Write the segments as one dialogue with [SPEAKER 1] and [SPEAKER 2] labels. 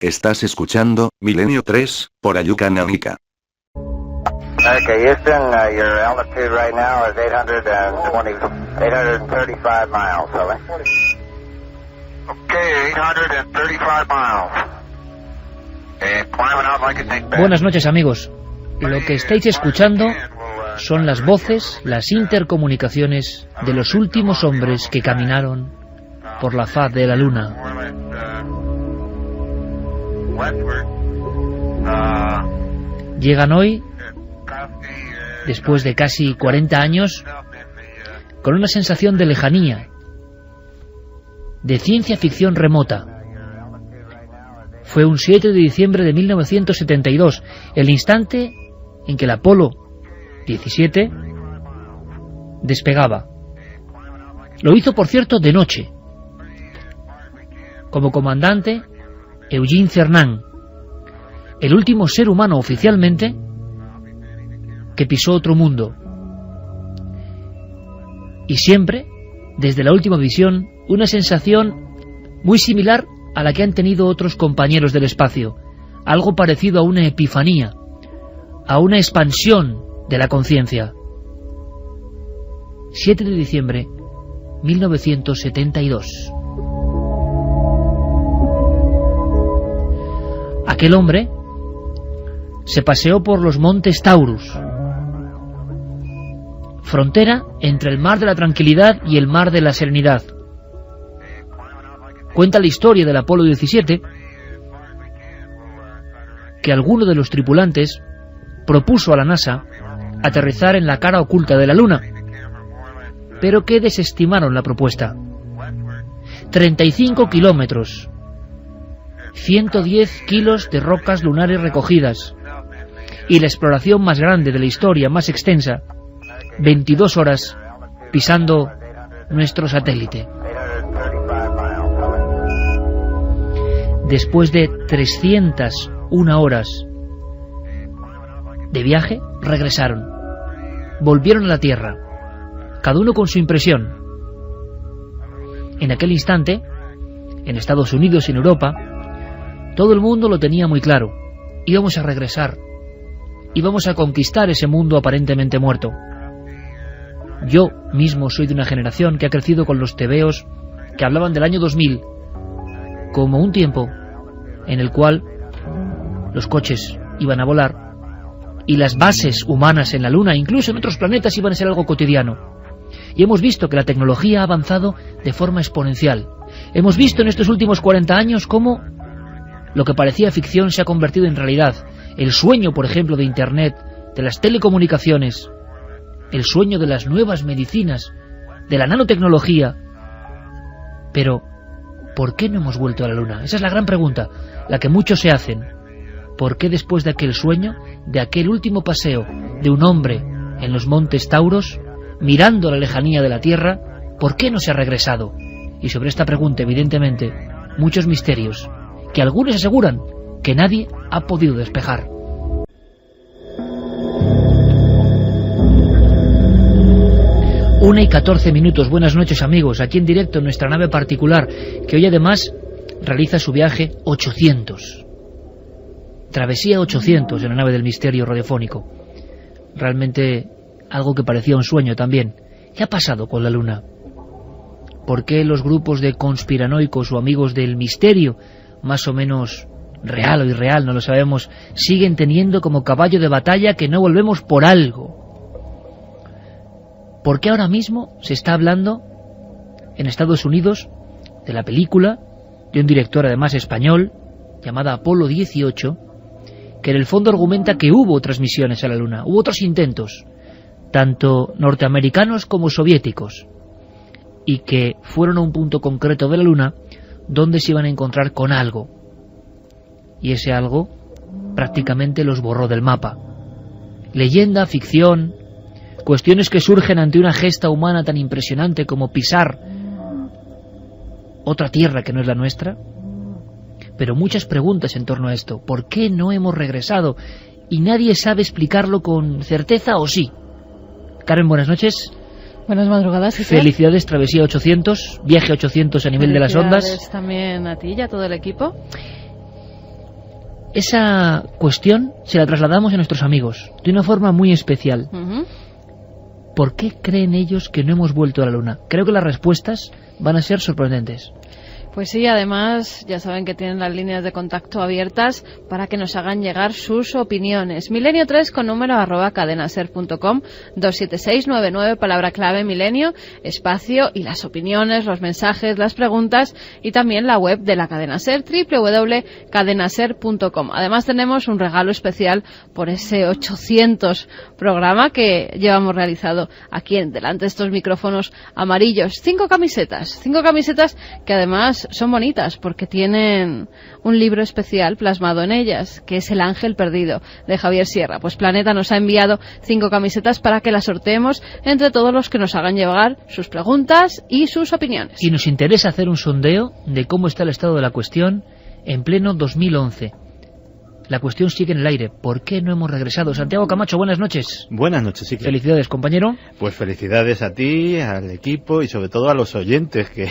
[SPEAKER 1] Estás escuchando Milenio 3, por Ayuca Náutica.
[SPEAKER 2] Okay, Houston, your altitude right now is 835 miles, Sully. Okay, 835 miles. And climbing out like a dickbag.
[SPEAKER 3] Buenas noches, amigos. Lo que estáis escuchando son las voces, las intercomunicaciones de los últimos hombres que caminaron por la faz de la Luna. Llegan hoy, después de casi 40 años, con una sensación de lejanía, de ciencia ficción remota. Fue un 7 de diciembre de 1972, el instante en que el Apolo 17 despegaba. Lo hizo, por cierto, de noche. Como comandante, Eugene Cernan, el último ser humano oficialmente que pisó otro mundo. Y siempre, desde la última visión, una sensación muy similar a la que han tenido otros compañeros del espacio, algo parecido a una epifanía, a una expansión de la conciencia. 7 de diciembre 1972. Aquel hombre se paseó por los montes Taurus, frontera entre el mar de la tranquilidad y el mar de la serenidad. Cuenta la historia del Apolo 17 que alguno de los tripulantes propuso a la NASA aterrizar en la cara oculta de la Luna, pero que desestimaron la propuesta. 35 kilómetros, 110 kilos de rocas lunares recogidas y la exploración más grande de la historia, más extensa, 22 horas pisando nuestro satélite. Después de 301 horas de viaje, regresaron. Volvieron a la Tierra, cada uno con su impresión. En aquel instante, en Estados Unidos y en Europa, todo el mundo lo tenía muy claro. Íbamos a regresar. Íbamos a conquistar ese mundo aparentemente muerto. Yo mismo soy de una generación que ha crecido con los tebeos que hablaban del año 2000 como un tiempo en el cual los coches iban a volar y las bases humanas en la Luna, incluso en otros planetas, iban a ser algo cotidiano. Y hemos visto que la tecnología ha avanzado de forma exponencial. Hemos visto en estos últimos 40 años cómo lo que parecía ficción se ha convertido en realidad. El sueño, por ejemplo, de Internet, de las telecomunicaciones, el sueño de las nuevas medicinas, de la nanotecnología. Pero, ¿por qué no hemos vuelto a la Luna? Esa es la gran pregunta, la que muchos se hacen. ¿Por qué después de aquel sueño, de aquel último paseo de un hombre en los montes Tauros, mirando la lejanía de la Tierra, por qué no se ha regresado? Y sobre esta pregunta, evidentemente, muchos misterios, que algunos aseguran que nadie ha podido despejar. Una y 14 minutos. Buenas noches, amigos, aquí en directo en nuestra nave particular, que hoy además realiza su viaje 800. Travesía 800 en la nave del misterio radiofónico. Realmente algo que parecía un sueño también. ¿Qué ha pasado con la Luna? ¿Por qué los grupos de conspiranoicos o amigos del misterio, más o menos real o irreal, no lo sabemos, siguen teniendo como caballo de batalla que no volvemos por algo? ¿Por qué ahora mismo se está hablando en Estados Unidos de la película de un director además español llamada Apolo 18, que en el fondo argumenta que hubo otras misiones a la Luna, hubo otros intentos, tanto norteamericanos como soviéticos, y que fueron a un punto concreto de la Luna donde se iban a encontrar con algo, y ese algo prácticamente los borró del mapa. Leyenda, ficción, cuestiones que surgen ante una gesta humana tan impresionante como pisar otra tierra que no es la nuestra, pero muchas preguntas en torno a esto. ¿Por qué no hemos regresado? Y nadie sabe explicarlo con certeza, ¿o sí? Carmen, buenas noches.
[SPEAKER 4] Buenas madrugadas.
[SPEAKER 3] Felicidades, Travesía 800, viaje 800 a nivel de las ondas.
[SPEAKER 4] Felicidades también a ti y a todo el equipo.
[SPEAKER 3] esa cuestión se la trasladamos a nuestros amigos de una forma muy especial. ¿Por qué creen ellos que no hemos vuelto a la Luna? Creo que las respuestas van a ser sorprendentes.
[SPEAKER 4] Pues sí, además ya saben que tienen las líneas de contacto abiertas para que nos hagan llegar sus opiniones. Milenio3 con número @cadenaser.com, 27699, palabra clave milenio, espacio y las opiniones, los mensajes, las preguntas y también la web de la cadena Ser, www.cadenaser.com. Además tenemos un regalo especial por ese 800 programa que llevamos realizado aquí delante de estos micrófonos amarillos. 5 camisetas que además son bonitas porque tienen un libro especial plasmado en ellas, que es El Ángel Perdido, de Javier Sierra. Pues Planeta nos ha enviado 5 camisetas para que las sorteemos entre todos los que nos hagan llegar sus preguntas y sus opiniones.
[SPEAKER 3] Y nos interesa hacer un sondeo de cómo está el estado de la cuestión en pleno 2011. La cuestión sigue en el aire. ¿Por qué no hemos regresado? Santiago Camacho, buenas noches.
[SPEAKER 5] Buenas noches, sí.
[SPEAKER 3] Felicidades, compañero.
[SPEAKER 5] Pues felicidades a ti, al equipo y sobre todo a los oyentes que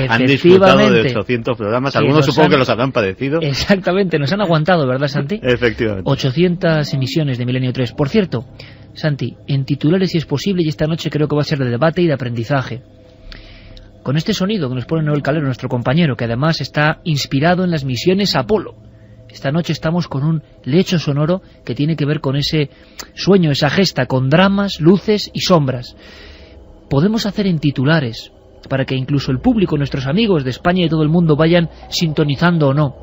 [SPEAKER 5] han disfrutado de 800 programas. Algunos supongo que los habrán padecido.
[SPEAKER 3] Exactamente, nos han aguantado, ¿verdad, Santi?
[SPEAKER 5] Efectivamente.
[SPEAKER 3] 800 emisiones de Milenio 3. Por cierto, Santi, en titulares si es posible, y esta noche creo que va a ser de debate y de aprendizaje. Con este sonido que nos pone Noel Calero, nuestro compañero, que además está inspirado en las misiones Apolo. Esta noche estamos con un lecho sonoro que tiene que ver con ese sueño, esa gesta, con dramas, luces y sombras. Podemos hacer en titulares, para que incluso el público, nuestros amigos de España y todo el mundo vayan sintonizando o no.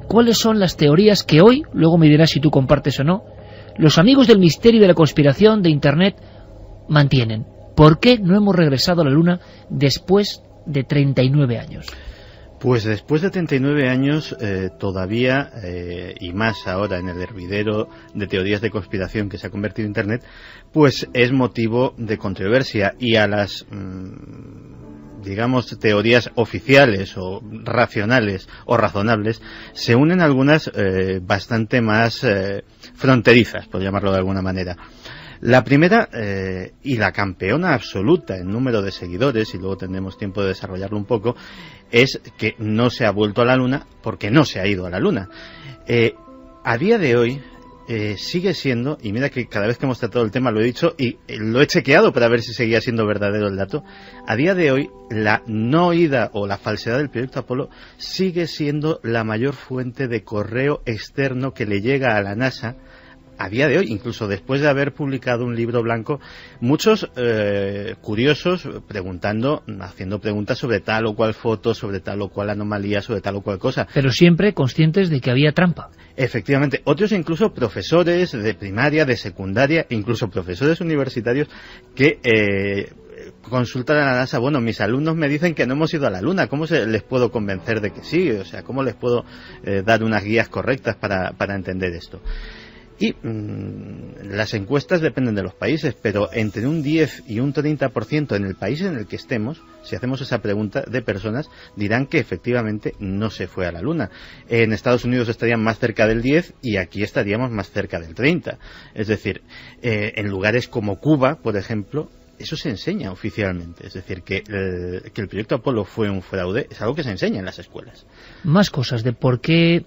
[SPEAKER 3] ¿Cuáles son las teorías que hoy, luego me dirás si tú compartes o no, los amigos del misterio y de la conspiración de Internet mantienen? ¿Por qué no hemos regresado a la Luna después de 39 años?
[SPEAKER 5] Pues después de 39 años todavía, y más ahora en el hervidero de teorías de conspiración que se ha convertido en Internet, pues es motivo de controversia, y a las digamos teorías oficiales o racionales o razonables se unen algunas bastante más fronterizas, por llamarlo de alguna manera. La primera, y la campeona absoluta en número de seguidores, y luego tendremos tiempo de desarrollarlo un poco, es que no se ha vuelto a la Luna porque no se ha ido a la Luna. A día de hoy sigue siendo, y mira que cada vez que hemos tratado el tema lo he dicho y lo he chequeado para ver si seguía siendo verdadero el dato, a día de hoy la no ida o la falsedad del proyecto Apolo sigue siendo la mayor fuente de correo externo que le llega a la NASA a día de hoy, incluso después de haber publicado un libro blanco. Muchos curiosos preguntando, haciendo preguntas sobre tal o cual foto, sobre tal o cual anomalía, sobre tal o cual cosa.
[SPEAKER 3] Pero siempre conscientes de que había trampa.
[SPEAKER 5] Efectivamente. Otros incluso profesores de primaria, de secundaria, incluso profesores universitarios que consultan a la NASA. Bueno, mis alumnos me dicen que no hemos ido a la Luna, ¿cómo les puedo convencer de que sí? O sea, ¿cómo les puedo dar unas guías correctas para entender esto? Y las encuestas dependen de los países, pero entre un 10 y un 30% en el país en el que estemos, si hacemos esa pregunta de personas, dirán que efectivamente no se fue a la Luna. En Estados Unidos estarían más cerca del 10 y aquí estaríamos más cerca del 30. Es decir, en lugares como Cuba, por ejemplo, eso se enseña oficialmente. Es decir, que el proyecto Apolo fue un fraude es algo que se enseña en las escuelas.
[SPEAKER 3] Más cosas de por qué,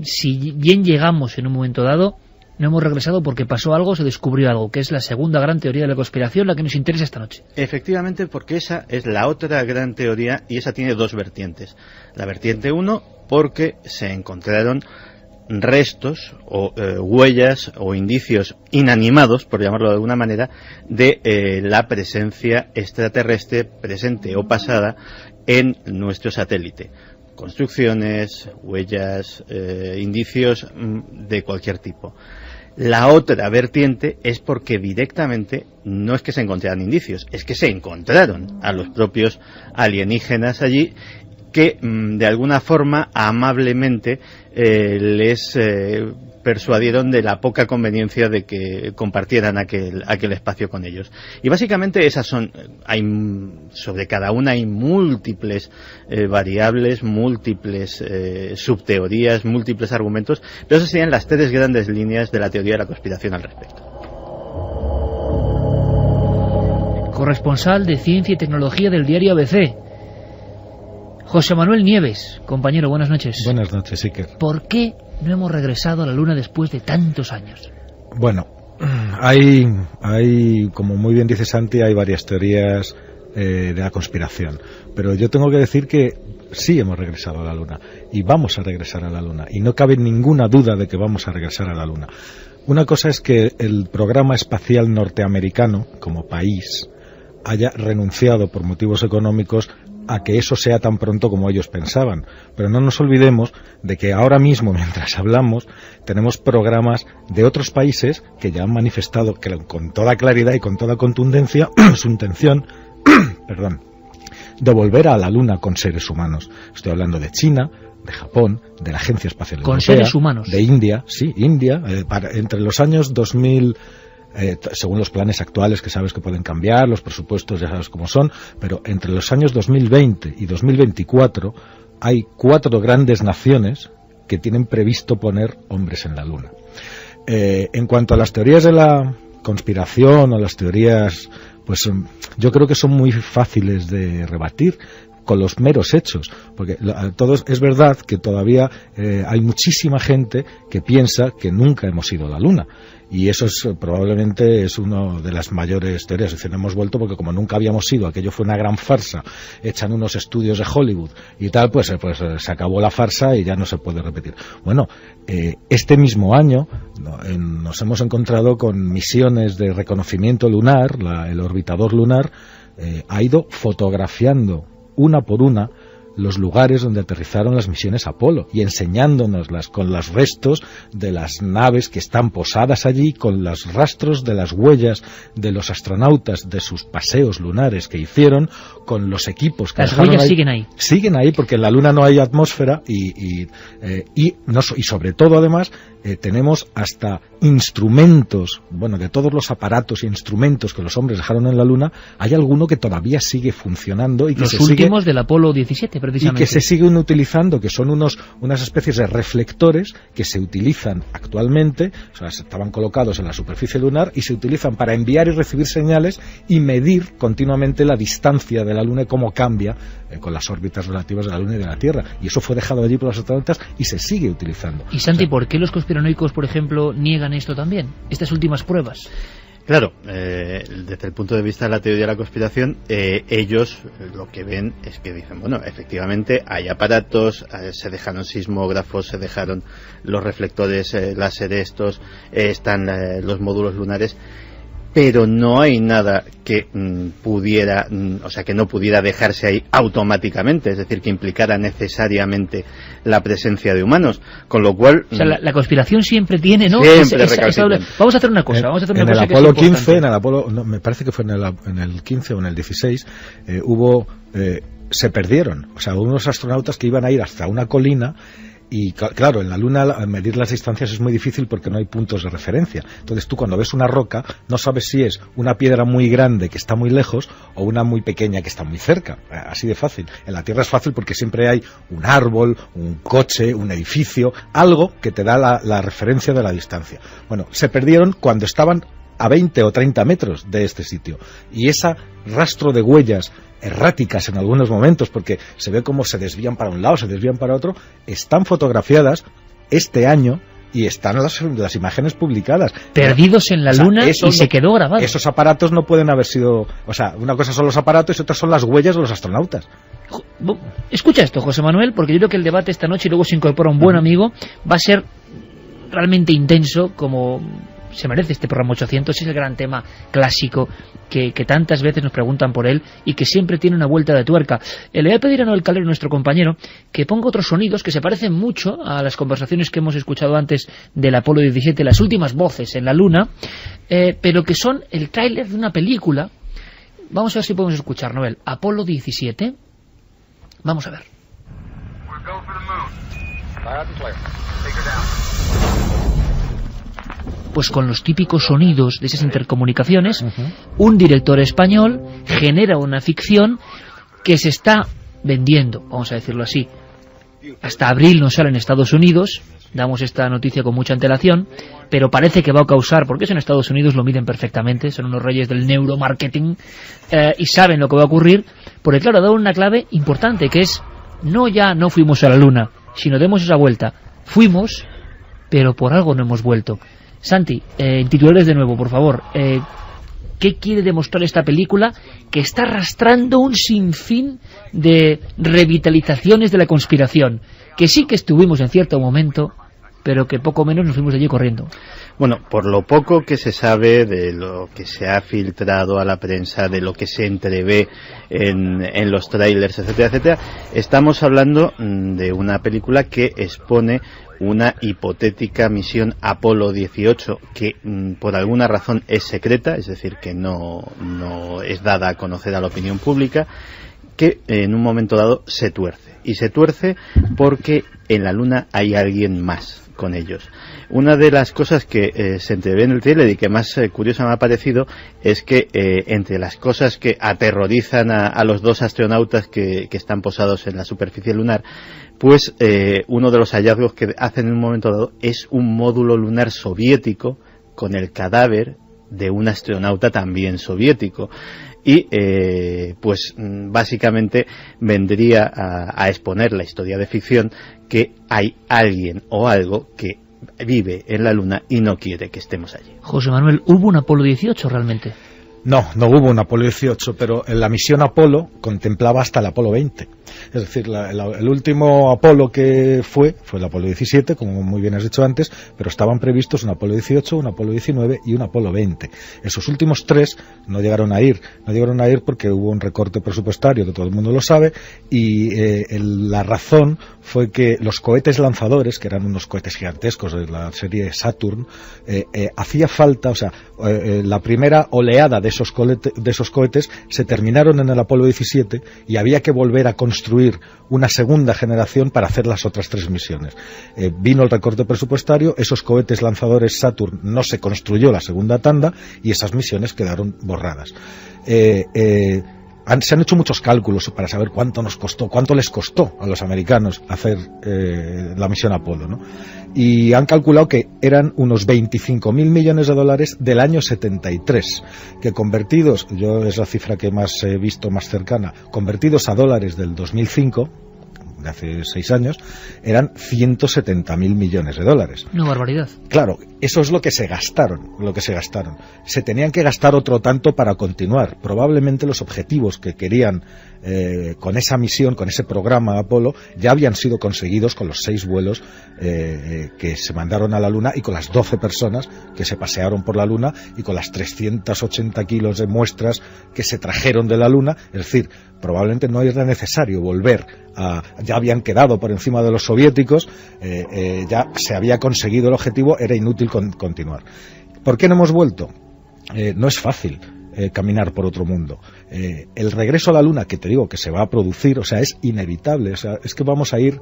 [SPEAKER 3] si bien llegamos en un momento dado, no hemos regresado porque pasó algo, se descubrió algo, que es la segunda gran teoría de la conspiración, la que nos interesa esta noche.
[SPEAKER 5] Efectivamente, porque esa es la otra gran teoría, y esa tiene dos vertientes. La vertiente 1, porque se encontraron restos o huellas o indicios inanimados, por llamarlo de alguna manera, de la presencia extraterrestre presente o pasada en nuestro satélite. Construcciones, huellas, indicios de cualquier tipo. La otra vertiente es porque directamente no es que se encontraran indicios, es que se encontraron a los propios alienígenas allí, que de alguna forma amablemente les persuadieron de la poca conveniencia de que compartieran aquel espacio con ellos. Y básicamente esas son, sobre cada una hay múltiples variables, múltiples subteorías, múltiples argumentos, pero esas serían las tres grandes líneas de la teoría de la conspiración al respecto.
[SPEAKER 3] Corresponsal de Ciencia y Tecnología del diario ABC, José Manuel Nieves. Compañero, buenas noches.
[SPEAKER 6] Buenas noches, Iker.
[SPEAKER 3] ¿Por qué no hemos regresado a la Luna después de tantos años?
[SPEAKER 6] Bueno, hay, como muy bien dice Santi, hay varias teorías de la conspiración, pero yo tengo que decir que sí hemos regresado a la Luna y vamos a regresar a la Luna, y no cabe ninguna duda de que vamos a regresar a la Luna. Una cosa es que el programa espacial norteamericano, como país, haya renunciado por motivos económicos a que eso sea tan pronto como ellos pensaban, pero no nos olvidemos de que ahora mismo, mientras hablamos, tenemos programas de otros países que ya han manifestado que con toda claridad y con toda contundencia su intención de volver a la Luna con seres humanos. Estoy hablando de China, de Japón, de la Agencia Espacial Europea,
[SPEAKER 3] con seres humanos,
[SPEAKER 6] de India, entre los años 2000, según los planes actuales, que sabes que pueden cambiar, los presupuestos ya sabes cómo son, pero entre los años 2020 y 2024 hay 4 grandes naciones que tienen previsto poner hombres en la Luna. En cuanto a las teorías de la conspiración o las teorías, pues yo creo que son muy fáciles de rebatir con los meros hechos, porque es verdad que todavía hay muchísima gente que piensa que nunca hemos ido a la Luna, y eso probablemente es una de las mayores teorías. Es decir, no hemos vuelto porque como nunca habíamos ido, aquello fue una gran farsa hecha en unos estudios de Hollywood y tal, pues se acabó la farsa y ya no se puede repetir. Bueno, este mismo año nos hemos encontrado con misiones de reconocimiento lunar. El orbitador lunar ha ido fotografiando una por una los lugares donde aterrizaron las misiones Apolo y enseñándonoslas con los restos de las naves que están posadas allí, con los rastros de las huellas de los astronautas de sus paseos lunares que hicieron, con los equipos que
[SPEAKER 3] las huellas ahí.
[SPEAKER 6] Siguen ahí porque en la Luna no hay atmósfera y sobre todo además tenemos hasta instrumentos, de todos los aparatos e instrumentos que los hombres dejaron en la Luna, hay alguno que todavía sigue funcionando y que
[SPEAKER 3] los últimos del Apolo 17 precisamente,
[SPEAKER 6] y que se siguen utilizando, que son unas especies de reflectores que se utilizan actualmente, o sea, estaban colocados en la superficie lunar y se utilizan para enviar y recibir señales y medir continuamente la distancia de la Luna y cómo cambia con las órbitas relativas de la Luna y de la Tierra, y eso fue dejado allí por los astronautas y se sigue utilizando.
[SPEAKER 3] Y Santi, ¿por qué los conspiranoicos, por ejemplo, niegan esto también, estas últimas pruebas?
[SPEAKER 5] Claro, desde el punto de vista de la teoría de la conspiración, ellos lo que ven es que dicen, bueno, efectivamente hay aparatos, se dejaron sismógrafos, se dejaron los reflectores láser estos, están los módulos lunares, pero no hay nada que pudiera, que no pudiera dejarse ahí automáticamente, es decir, que implicara necesariamente la presencia de humanos, con lo cual...
[SPEAKER 3] O sea, la conspiración siempre tiene, ¿no? Vamos a hacer una cosa,
[SPEAKER 6] en el Apolo 15, en el Apolo, no, me parece que fue en el 15 o en el 16, se perdieron, o sea, unos astronautas que iban a ir hasta una colina. Y claro, en la Luna medir las distancias es muy difícil porque no hay puntos de referencia. Entonces tú cuando ves una roca no sabes si es una piedra muy grande que está muy lejos o una muy pequeña que está muy cerca. Así de fácil. En la Tierra es fácil porque siempre hay un árbol, un coche, un edificio, algo que te da la referencia de la distancia. Bueno, se perdieron cuando estaban a 20 o 30 metros de este sitio. Y ese rastro de huellas erráticas en algunos momentos, porque se ve cómo se desvían para un lado, se desvían para otro, están fotografiadas este año y están las imágenes publicadas.
[SPEAKER 3] Perdidos en la Luna y se quedó grabado.
[SPEAKER 6] Esos aparatos no pueden haber sido... O sea, una cosa son los aparatos y otra son las huellas de los astronautas.
[SPEAKER 3] Escucha esto, José Manuel, porque yo creo que el debate esta noche, y luego se incorpora un buen amigo, va a ser realmente intenso, como se merece este programa 800. Es el gran tema clásico que tantas veces nos preguntan por él y que siempre tiene una vuelta de tuerca. Le voy a pedir a Noel Calero, nuestro compañero, que ponga otros sonidos que se parecen mucho a las conversaciones que hemos escuchado antes del Apolo 17, las últimas voces en la Luna, pero que son el tráiler de una película. Vamos a ver si podemos escuchar, Noel. Apolo 17. Vamos a ver. Pues con los típicos sonidos de esas intercomunicaciones, un director español genera una ficción que se está vendiendo, vamos a decirlo así. Hasta abril no sale en Estados Unidos, damos esta noticia con mucha antelación, pero parece que va a causar, porque eso en Estados Unidos lo miden perfectamente, son unos reyes del neuromarketing, y saben lo que va a ocurrir, porque claro, ha dado una clave importante, que es, no fuimos a la Luna, sino demos esa vuelta, fuimos pero por algo no hemos vuelto. Santi, en titulares de nuevo, por favor. ¿Qué quiere demostrar esta película que está arrastrando un sinfín de revitalizaciones de la conspiración? Que sí que estuvimos en cierto momento, pero que poco menos nos fuimos de allí corriendo.
[SPEAKER 5] Bueno, por lo poco que se sabe, de lo que se ha filtrado a la prensa, de lo que se entrevé en los trailers, etcétera, etcétera, estamos hablando de una película que expone una hipotética misión Apolo 18 que por alguna razón es secreta, es decir, que no es dada a conocer a la opinión pública, que en un momento dado se tuerce. Y se tuerce porque en la Luna hay alguien más con ellos. Una de las cosas que se entrevé en el trailer y que más curiosa me ha parecido es que entre las cosas que aterrorizan a los dos astronautas que están posados en la superficie lunar, pues uno de los hallazgos que hacen en un momento dado es un módulo lunar soviético con el cadáver de un astronauta también soviético. Y pues básicamente vendría a exponer la historia de ficción que hay alguien o algo que vive en la Luna y no quiere que estemos allí.
[SPEAKER 3] José Manuel, ¿hubo un Apolo 18 realmente?
[SPEAKER 6] No hubo un Apolo 18, pero la misión Apolo contemplaba hasta el Apolo 20. Es decir, el último Apolo que fue el Apolo 17, como muy bien has dicho antes, pero estaban previstos un Apolo 18, un Apolo 19 y un Apolo 20. Esos últimos 3 no llegaron a ir porque hubo un recorte presupuestario, que todo el mundo lo sabe, y la razón fue que los cohetes lanzadores, que eran unos cohetes gigantescos de la serie Saturn, hacía falta, la primera oleada de esos cohetes se terminaron en el Apolo 17 y había que volver a construir una segunda generación para hacer las otras 3 misiones. Vino el recorte presupuestario, esos cohetes lanzadores Saturn no se construyó la segunda tanda y esas misiones quedaron borradas. Se han hecho muchos cálculos para saber cuánto les costó a los americanos hacer la misión Apolo, ¿no? Y han calculado que eran unos 25.000 millones de dólares del año 73, que convertidos, yo es la cifra que más he visto más cercana, convertidos a dólares del 2005, de hace 6 años, eran 170.000 millones de dólares.
[SPEAKER 3] Una barbaridad.
[SPEAKER 6] Claro, eso es lo que se gastaron. Se tenían que gastar otro tanto para continuar. Probablemente los objetivos que querían con esa misión, con ese programa Apolo, ya habían sido conseguidos con los 6 vuelos que se mandaron a la Luna y con las 12 personas que se pasearon por la Luna y con las 380 kilos de muestras que se trajeron de la Luna. Es decir, probablemente no era necesario volver ya habían quedado por encima de los soviéticos, ya se había conseguido el objetivo, era inútil continuar. ¿Por qué no hemos vuelto? No es fácil caminar por otro mundo. El regreso a la Luna, que te digo que se va a producir, es inevitable, es que vamos a ir,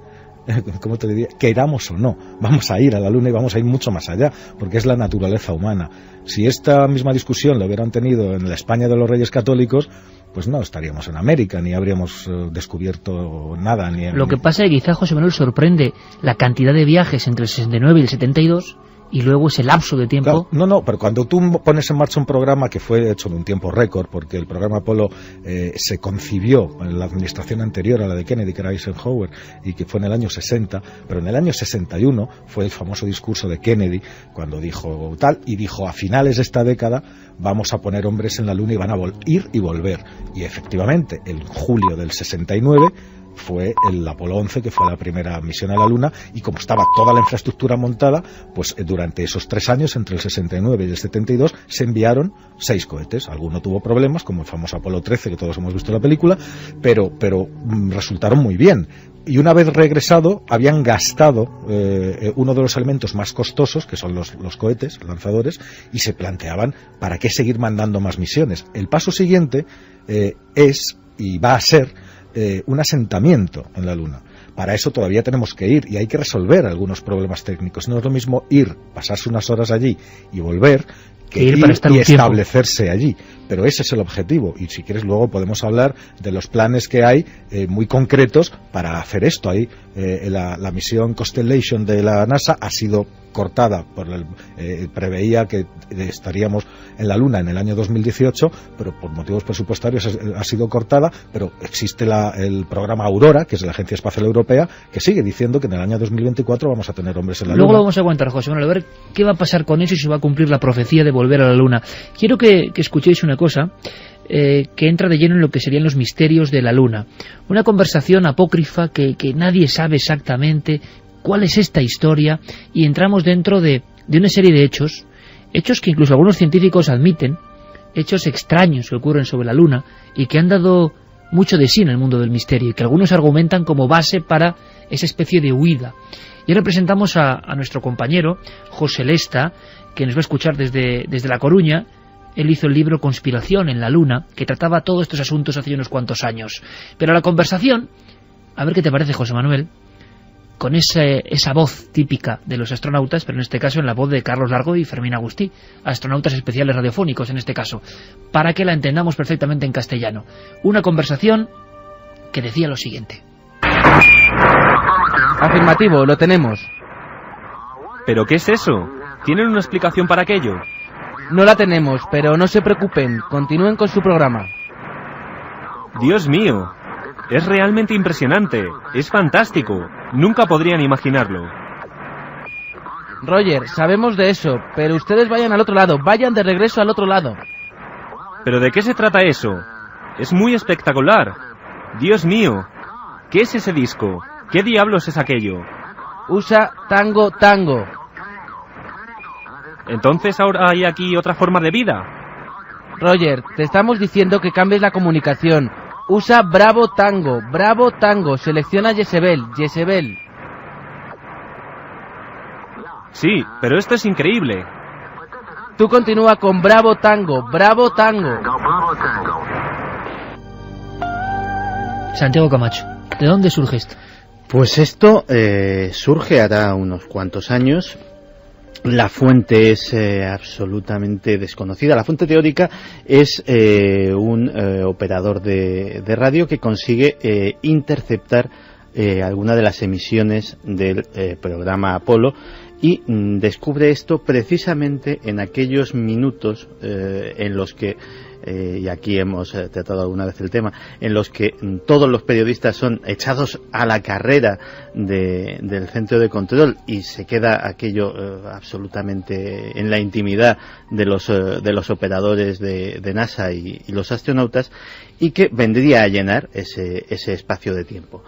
[SPEAKER 6] ¿cómo te diría? Queramos o no, vamos a ir a la Luna y vamos a ir mucho más allá, porque es la naturaleza humana. Si esta misma discusión la hubieran tenido en la España de los Reyes Católicos, pues no estaríamos en América, ni habríamos descubierto nada.
[SPEAKER 3] Lo que pasa es que quizá José Manuel sorprende la cantidad de viajes entre el 69 y el 72, y luego ese lapso de tiempo...
[SPEAKER 6] Claro, no, pero cuando tú pones en marcha un programa que fue hecho en un tiempo récord, porque el programa Apolo se concibió en la administración anterior a la de Kennedy, que era Eisenhower, y que fue en el año 60, pero en el año 61 fue el famoso discurso de Kennedy, cuando dijo tal, y dijo, a finales de esta década vamos a poner hombres en la Luna y van a ir y volver. Y efectivamente, en julio del 69... fue el Apolo 11, que fue la primera misión a la Luna, y como estaba toda la infraestructura montada, pues durante esos 3 años, entre el 69 y el 72, se enviaron 6 cohetes. Alguno tuvo problemas, como el famoso Apolo 13, que todos hemos visto en la película, pero resultaron muy bien. Y una vez regresado, habían gastado uno de los elementos más costosos, que son los cohetes lanzadores, y se planteaban, ¿para qué seguir mandando más misiones? El paso siguiente es, y va a ser, un asentamiento en la Luna. Para eso todavía tenemos que ir y hay que resolver algunos problemas técnicos. No es lo mismo ir, pasarse unas horas allí y volver, que ir para estar y establecerse allí. Pero ese es el objetivo, y si quieres luego podemos hablar de los planes que hay muy concretos para hacer esto. Ahí la misión Constellation de la NASA ha sido cortada, preveía que estaríamos en la Luna en el año 2018, pero por motivos presupuestarios ha sido cortada, pero existe el programa Aurora, que es de la Agencia Espacial Europea, que sigue diciendo que en el año 2024 vamos a tener hombres en la Luna.
[SPEAKER 3] Luego lo vamos a aguantar, José Manuel, a ver qué va a pasar con eso y si va a cumplir la profecía de volver a la Luna. Quiero que escuchéis una cosa que entra de lleno en lo que serían los misterios de la Luna. Una conversación apócrifa que nadie sabe exactamente cuál es esta historia, y entramos dentro de una serie de hechos que incluso algunos científicos admiten, hechos extraños que ocurren sobre la Luna y que han dado mucho de sí en el mundo del misterio y que algunos argumentan como base para esa especie de huida. Y ahora presentamos a nuestro compañero José Lesta, que nos va a escuchar desde La Coruña. Él hizo el libro Conspiración en la Luna, que trataba todos estos asuntos hace unos cuantos años. Pero la conversación, a ver qué te parece, José Manuel, con esa voz típica de los astronautas, pero en este caso en la voz de Carlos Largo y Fermín Agustí, astronautas especiales radiofónicos en este caso, para que la entendamos perfectamente en castellano. Una conversación que decía lo siguiente.
[SPEAKER 7] Afirmativo, lo tenemos.
[SPEAKER 8] ¿Pero qué es eso? ¿Tienen una explicación para aquello?
[SPEAKER 7] No la tenemos, pero no se preocupen, continúen con su programa.
[SPEAKER 8] Dios mío, es realmente impresionante, es fantástico, nunca podrían imaginarlo.
[SPEAKER 7] Roger, sabemos de eso, pero ustedes vayan al otro lado, vayan de regreso al otro lado.
[SPEAKER 8] ¿Pero de qué se trata eso? Es muy espectacular. Dios mío, ¿qué es ese disco? ¿Qué diablos es aquello?
[SPEAKER 7] USA Tango Tango.
[SPEAKER 8] ¿Entonces ahora hay aquí otra forma de vida?
[SPEAKER 7] Roger, te estamos diciendo que cambies la comunicación. Usa Bravo Tango, selecciona Jezebel.
[SPEAKER 8] Sí, pero esto es increíble.
[SPEAKER 7] Tú continúa con Bravo Tango.
[SPEAKER 3] Santiago Camacho, ¿de dónde surge esto?
[SPEAKER 5] Pues esto surge hará unos cuantos años. La fuente es absolutamente desconocida. La fuente teórica es un operador de radio que consigue interceptar alguna de las emisiones del programa Apolo y descubre esto precisamente en aquellos minutos en los que, y aquí hemos tratado alguna vez el tema, en los que todos los periodistas son echados a la carrera del centro de control y se queda aquello absolutamente en la intimidad de los operadores de NASA y los astronautas, y que vendría a llenar ese espacio de tiempo.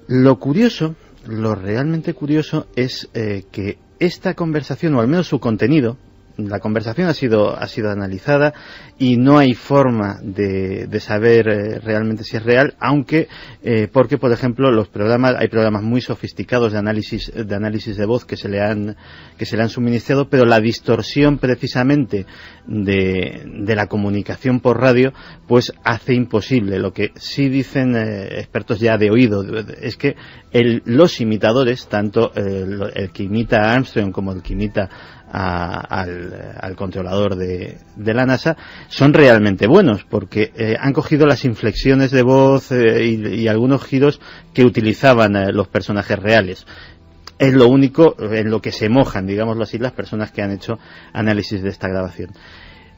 [SPEAKER 5] Lo realmente curioso es que esta conversación, o al menos su contenido, la conversación ha sido analizada y no hay forma de saber realmente si es real, aunque porque, por ejemplo, hay programas muy sofisticados de análisis de voz que se le han suministrado, pero la distorsión precisamente de la comunicación por radio pues hace imposible. Lo que sí dicen expertos ya de oído es que los imitadores, tanto el que imita a Armstrong como el que imita al controlador de la NASA, son realmente buenos, porque han cogido las inflexiones de voz y algunos giros que utilizaban los personajes reales. Es lo único en lo que se mojan, digámoslo así, las personas que han hecho análisis de esta grabación.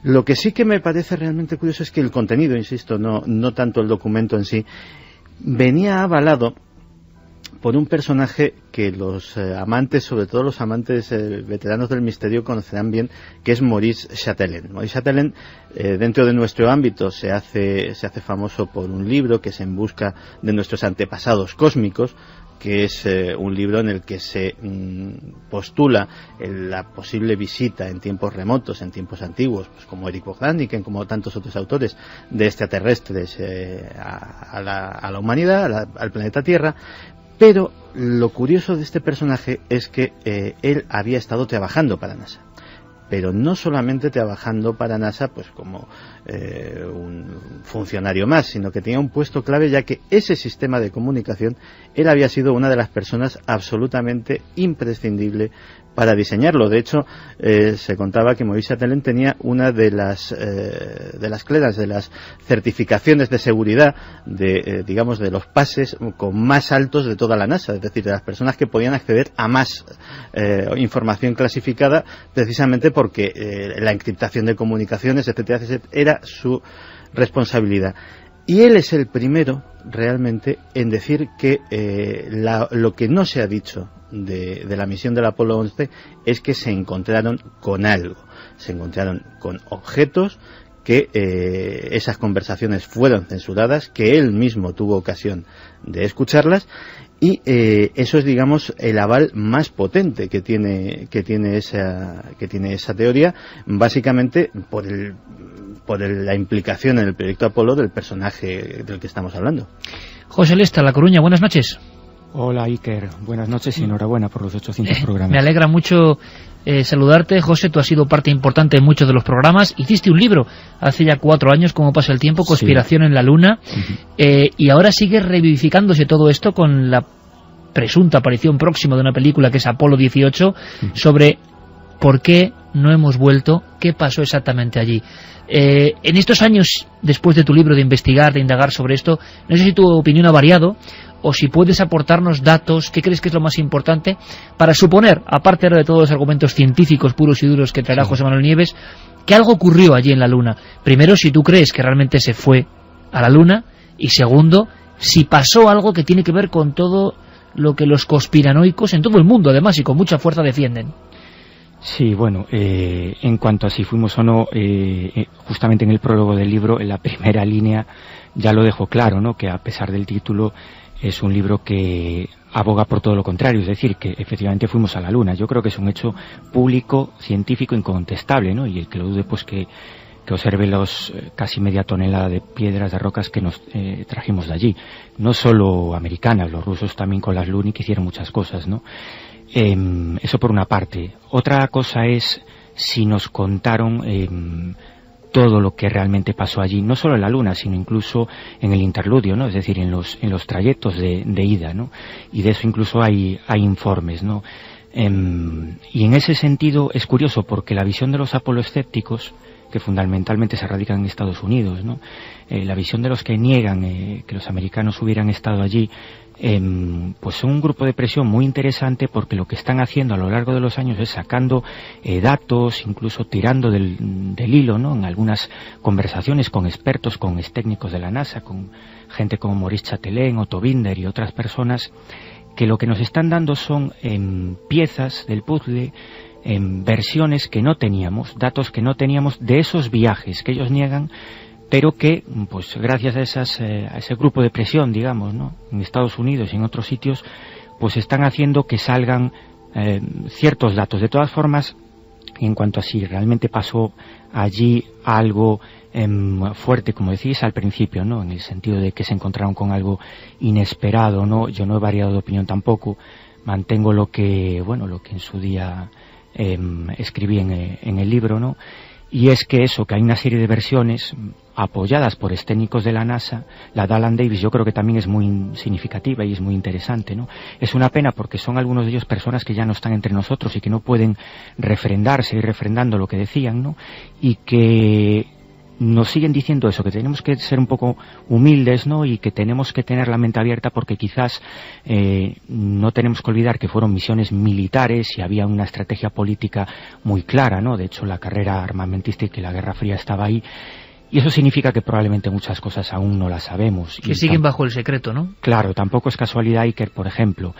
[SPEAKER 5] Lo que sí que me parece realmente curioso es que el contenido, insisto, no tanto el documento en sí, venía avalado por un personaje que los amantes, sobre todo los amantes veteranos del misterio, conocerán bien, que es Maurice Chatelain. Maurice Chatelain, dentro de nuestro ámbito, se hace famoso por un libro que es En busca de nuestros antepasados cósmicos, que es un libro en el que se postula la posible visita en tiempos remotos, en tiempos antiguos, pues como Eric Bogdanich, como tantos otros autores, de extraterrestres a la humanidad, al planeta Tierra. Pero lo curioso de este personaje es que él había estado trabajando para NASA. Pero no solamente trabajando para NASA, pues como un funcionario más, sino que tenía un puesto clave, ya que ese sistema de comunicación él había sido una de las personas absolutamente imprescindible para diseñarlo. De hecho, se contaba que Moïse Chatelain tenía una de las cleras, de las certificaciones de seguridad, digamos, de los pases con más altos de toda la NASA, es decir, de las personas que podían acceder a más información clasificada, precisamente porque la encriptación de comunicaciones, etcétera, etcétera, era su responsabilidad. Y él es el primero realmente en decir que lo que no se ha dicho de la misión del Apolo 11 es que se encontraron con algo, se encontraron con objetos, que esas conversaciones fueron censuradas, que él mismo tuvo ocasión de escucharlas, y eso es, digamos, el aval más potente que tiene esa teoría, básicamente por la implicación en el proyecto Apolo del personaje del que estamos hablando.
[SPEAKER 3] José Lesta, La Coruña, buenas noches.
[SPEAKER 9] Hola Iker, buenas noches y enhorabuena por los 800 programas.
[SPEAKER 3] Me alegra mucho saludarte, José. Tú has sido parte importante en muchos de los programas. Hiciste un libro hace ya 4 años, Cómo pasa el tiempo, Conspiración en la Luna, y ahora sigues revivificándose todo esto con la presunta aparición próxima de una película que es Apolo 18, sobre por qué no hemos vuelto, qué pasó exactamente allí. En estos años, después de tu libro, de investigar, de indagar sobre esto, no sé si tu opinión ha variado, o si puedes aportarnos datos, ¿qué crees que es lo más importante para suponer, aparte ahora de todos los argumentos científicos puros y duros que traerá José Manuel Nieves, que algo ocurrió allí en la Luna? Primero, si tú crees que realmente se fue a la Luna, y segundo, si pasó algo que tiene que ver con todo lo que los conspiranoicos en todo el mundo, además, y con mucha fuerza defienden.
[SPEAKER 9] Sí, bueno, en cuanto a si fuimos o no, justamente en el prólogo del libro, en la primera línea, ya lo dejo claro, ¿no?, que a pesar del título, es un libro que aboga por todo lo contrario, es decir, que efectivamente fuimos a la Luna. Yo creo que es un hecho público, científico, incontestable, ¿no? Y el que lo dude, pues que observe los casi media tonelada de piedras, de rocas que nos trajimos de allí. No solo americanas, los rusos también con las Lunic hicieron muchas cosas, ¿no? Eso por una parte. Otra cosa es si nos contaron todo lo que realmente pasó allí, no solo en la Luna, sino incluso en el interludio, ¿no? Es decir, en los trayectos de ida, ¿no? Y de eso incluso hay informes, ¿no? Y en ese sentido es curioso, porque la visión de los apoloescépticos, que fundamentalmente se radican en Estados Unidos, ¿no? La visión de los que niegan que los americanos hubieran estado allí, pues son un grupo de presión muy interesante, porque lo que están haciendo a lo largo de los años es sacando datos, incluso tirando del hilo, ¿no?, en algunas conversaciones con expertos, con técnicos de la NASA, con gente como Maurice Chatelain, Otto Binder y otras personas, que lo que nos están dando son piezas del puzzle, versiones que no teníamos, datos que no teníamos de esos viajes que ellos niegan, pero que, pues gracias a ese grupo de presión, digamos, ¿no?, en Estados Unidos y en otros sitios, pues están haciendo que salgan ciertos datos. De todas formas, en cuanto a si realmente pasó allí algo fuerte, como decís al principio, ¿no?, en el sentido de que se encontraron con algo inesperado, ¿no?, yo no he variado de opinión tampoco, mantengo lo que en su día escribí en el libro, ¿no? Y es que hay una serie de versiones apoyadas por técnicos de la NASA. La de Alan Davis yo creo que también es muy significativa y es muy interesante, ¿no? Es una pena, porque son algunos de ellos personas que ya no están entre nosotros y que no pueden refrendarse y refrendando lo que decían, ¿no? Y que nos siguen diciendo eso, que tenemos que ser un poco humildes, ¿no?, y que tenemos que tener la mente abierta, porque quizás no tenemos que olvidar que fueron misiones militares y había una estrategia política muy clara, ¿no? De hecho, la carrera armamentística y la Guerra Fría estaba ahí, y eso significa que probablemente muchas cosas aún no las sabemos.
[SPEAKER 3] Que siguen bajo el secreto, ¿no? Claro,
[SPEAKER 9] tampoco es casualidad, Iker, por ejemplo,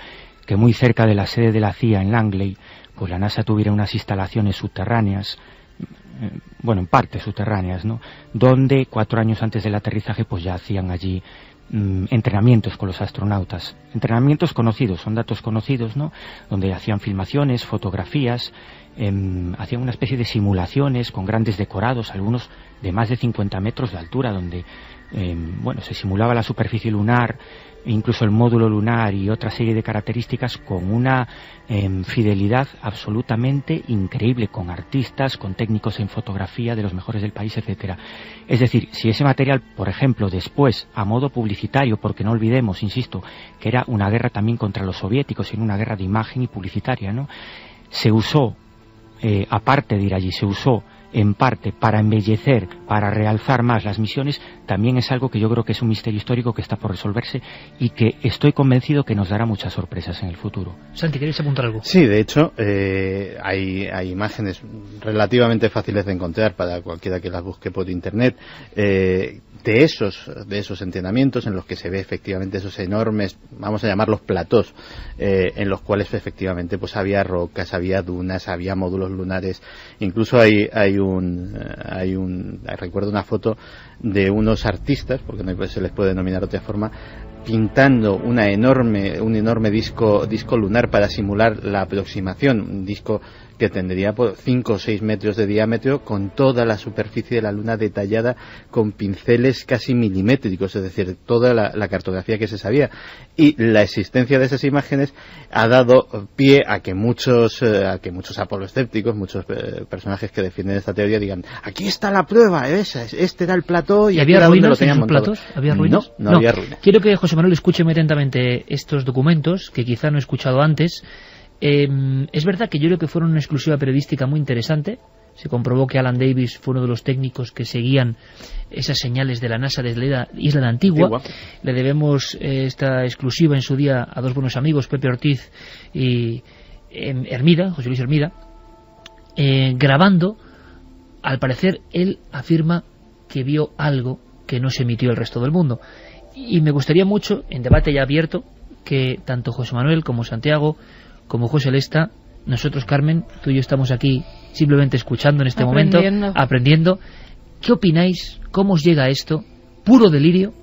[SPEAKER 9] que muy cerca de la sede de la CIA en Langley, pues la NASA tuviera unas instalaciones subterráneas, en parte subterráneas, ¿no?, donde 4 años antes del aterrizaje pues ya hacían allí entrenamientos con los astronautas, entrenamientos conocidos, son datos conocidos, ¿no?, donde hacían filmaciones, fotografías, hacían una especie de simulaciones con grandes decorados, algunos de más de 50 metros de altura, donde bueno, se simulaba la superficie lunar, incluso el módulo lunar y otra serie de características con una fidelidad absolutamente increíble, con artistas, con técnicos en fotografía de los mejores del país, etcétera. Es decir, si ese material, por ejemplo, después, a modo publicitario, porque no olvidemos, insisto, que era una guerra también contra los soviéticos, en una guerra de imagen y publicitaria, ¿no?, se usó, aparte de ir allí, se usó en parte para embellecer, para realzar más las misiones, también es algo que yo creo que es un misterio histórico que está por resolverse y que estoy convencido que nos dará muchas sorpresas en el futuro.
[SPEAKER 3] Santi, ¿queréis apuntar algo?
[SPEAKER 5] Sí, de hecho, hay imágenes relativamente fáciles de encontrar para cualquiera que las busque por internet, de esos entrenamientos en los que se ve efectivamente esos enormes, vamos a llamarlos platós, en los cuales efectivamente pues había rocas, había dunas, había módulos lunares. Incluso recuerdo una foto de unos artistas, porque no se les puede denominar de otra forma, pintando un enorme disco lunar para simular la aproximación, un disco que tendría por 5 o 6 metros de diámetro, con toda la superficie de la Luna detallada con pinceles casi milimétricos, es decir, toda la cartografía que se sabía. Y la existencia de esas imágenes ha dado pie a que muchos apoloescépticos, muchos personajes que defienden esta teoría digan: aquí está la prueba, este era el plató y
[SPEAKER 3] había
[SPEAKER 5] era
[SPEAKER 3] ruinas
[SPEAKER 5] donde lo tenían
[SPEAKER 3] en esos
[SPEAKER 5] montado.
[SPEAKER 3] platos. ¿Había ruinas?
[SPEAKER 5] No había ruinas.
[SPEAKER 3] Quiero que José Manuel escuche muy atentamente estos documentos que quizá no he escuchado antes. Es verdad que yo creo que fueron una exclusiva periodística muy interesante. Se comprobó que Alan Davis fue uno de los técnicos que seguían esas señales de la NASA desde la isla de Antigua. Le debemos esta exclusiva en su día a dos buenos amigos, Pepe Ortiz y José Luis Hermida, grabando. Al parecer él afirma que vio algo que no se emitió al resto del mundo, y me gustaría mucho, en debate ya abierto, que tanto José Manuel como Santiago como José Lesta, nosotros, Carmen, tú y yo estamos aquí simplemente escuchando en este momento, aprendiendo. ¿Qué opináis? ¿Cómo os llega esto? ¿Puro delirio?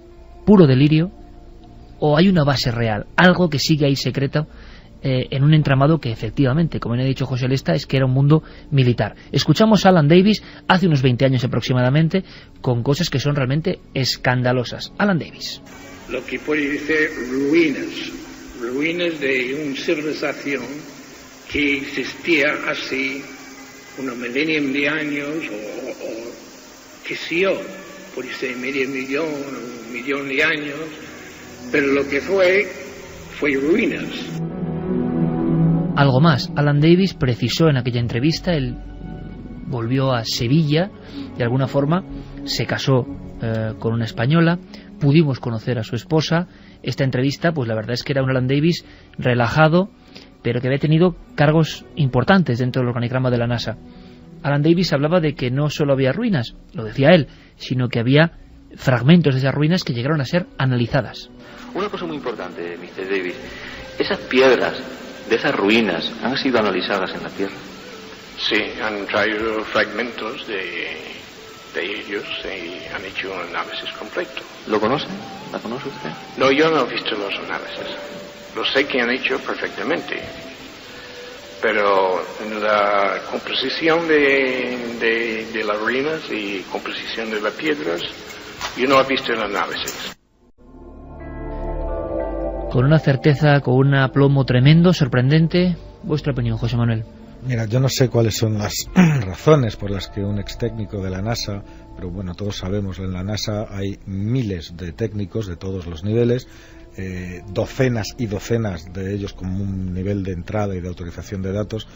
[SPEAKER 3] ¿O hay una base real? Algo que sigue ahí secreto en un entramado que efectivamente, como me ha dicho José Lesta, es que era un mundo militar. Escuchamos a Alan Davis hace unos 20 años aproximadamente, con cosas que son realmente escandalosas. Alan Davis.
[SPEAKER 10] Lo que puede decir ruinas de una civilización que existía hace unos milenios de años, o qué sé yo, puede ser medio millón o 1 millón de años, pero lo que fue ruinas.
[SPEAKER 3] Algo más, Alan Davis precisó en aquella entrevista, él volvió a Sevilla, de alguna forma se casó con una española, pudimos conocer a su esposa. Esta entrevista, pues la verdad es que era un Alan Davis relajado, pero que había tenido cargos importantes dentro del organigrama de la NASA. Alan Davis hablaba de que no solo había ruinas, lo decía él, sino que había fragmentos de esas ruinas que llegaron a ser analizadas.
[SPEAKER 11] Una cosa muy importante, Mr. Davis, esas piedras de esas ruinas han sido analizadas en la Tierra.
[SPEAKER 10] Sí, han traído fragmentos de ellos y han hecho un análisis completo.
[SPEAKER 11] ¿Lo conoce? ¿La conoce usted?
[SPEAKER 10] No, yo no he visto los análisis. Lo sé que han hecho perfectamente. Pero en la composición de las ruinas y composición de las piedras, yo no he visto el análisis.
[SPEAKER 3] Con una certeza, con un aplomo tremendo, sorprendente. ¿Vuestra opinión, José Manuel?
[SPEAKER 6] Mira, yo no sé cuáles son las razones por las que un ex técnico de la NASA, pero bueno, todos sabemos, en la NASA hay miles de técnicos de todos los niveles, docenas y docenas de ellos con un nivel de entrada y de autorización de datos,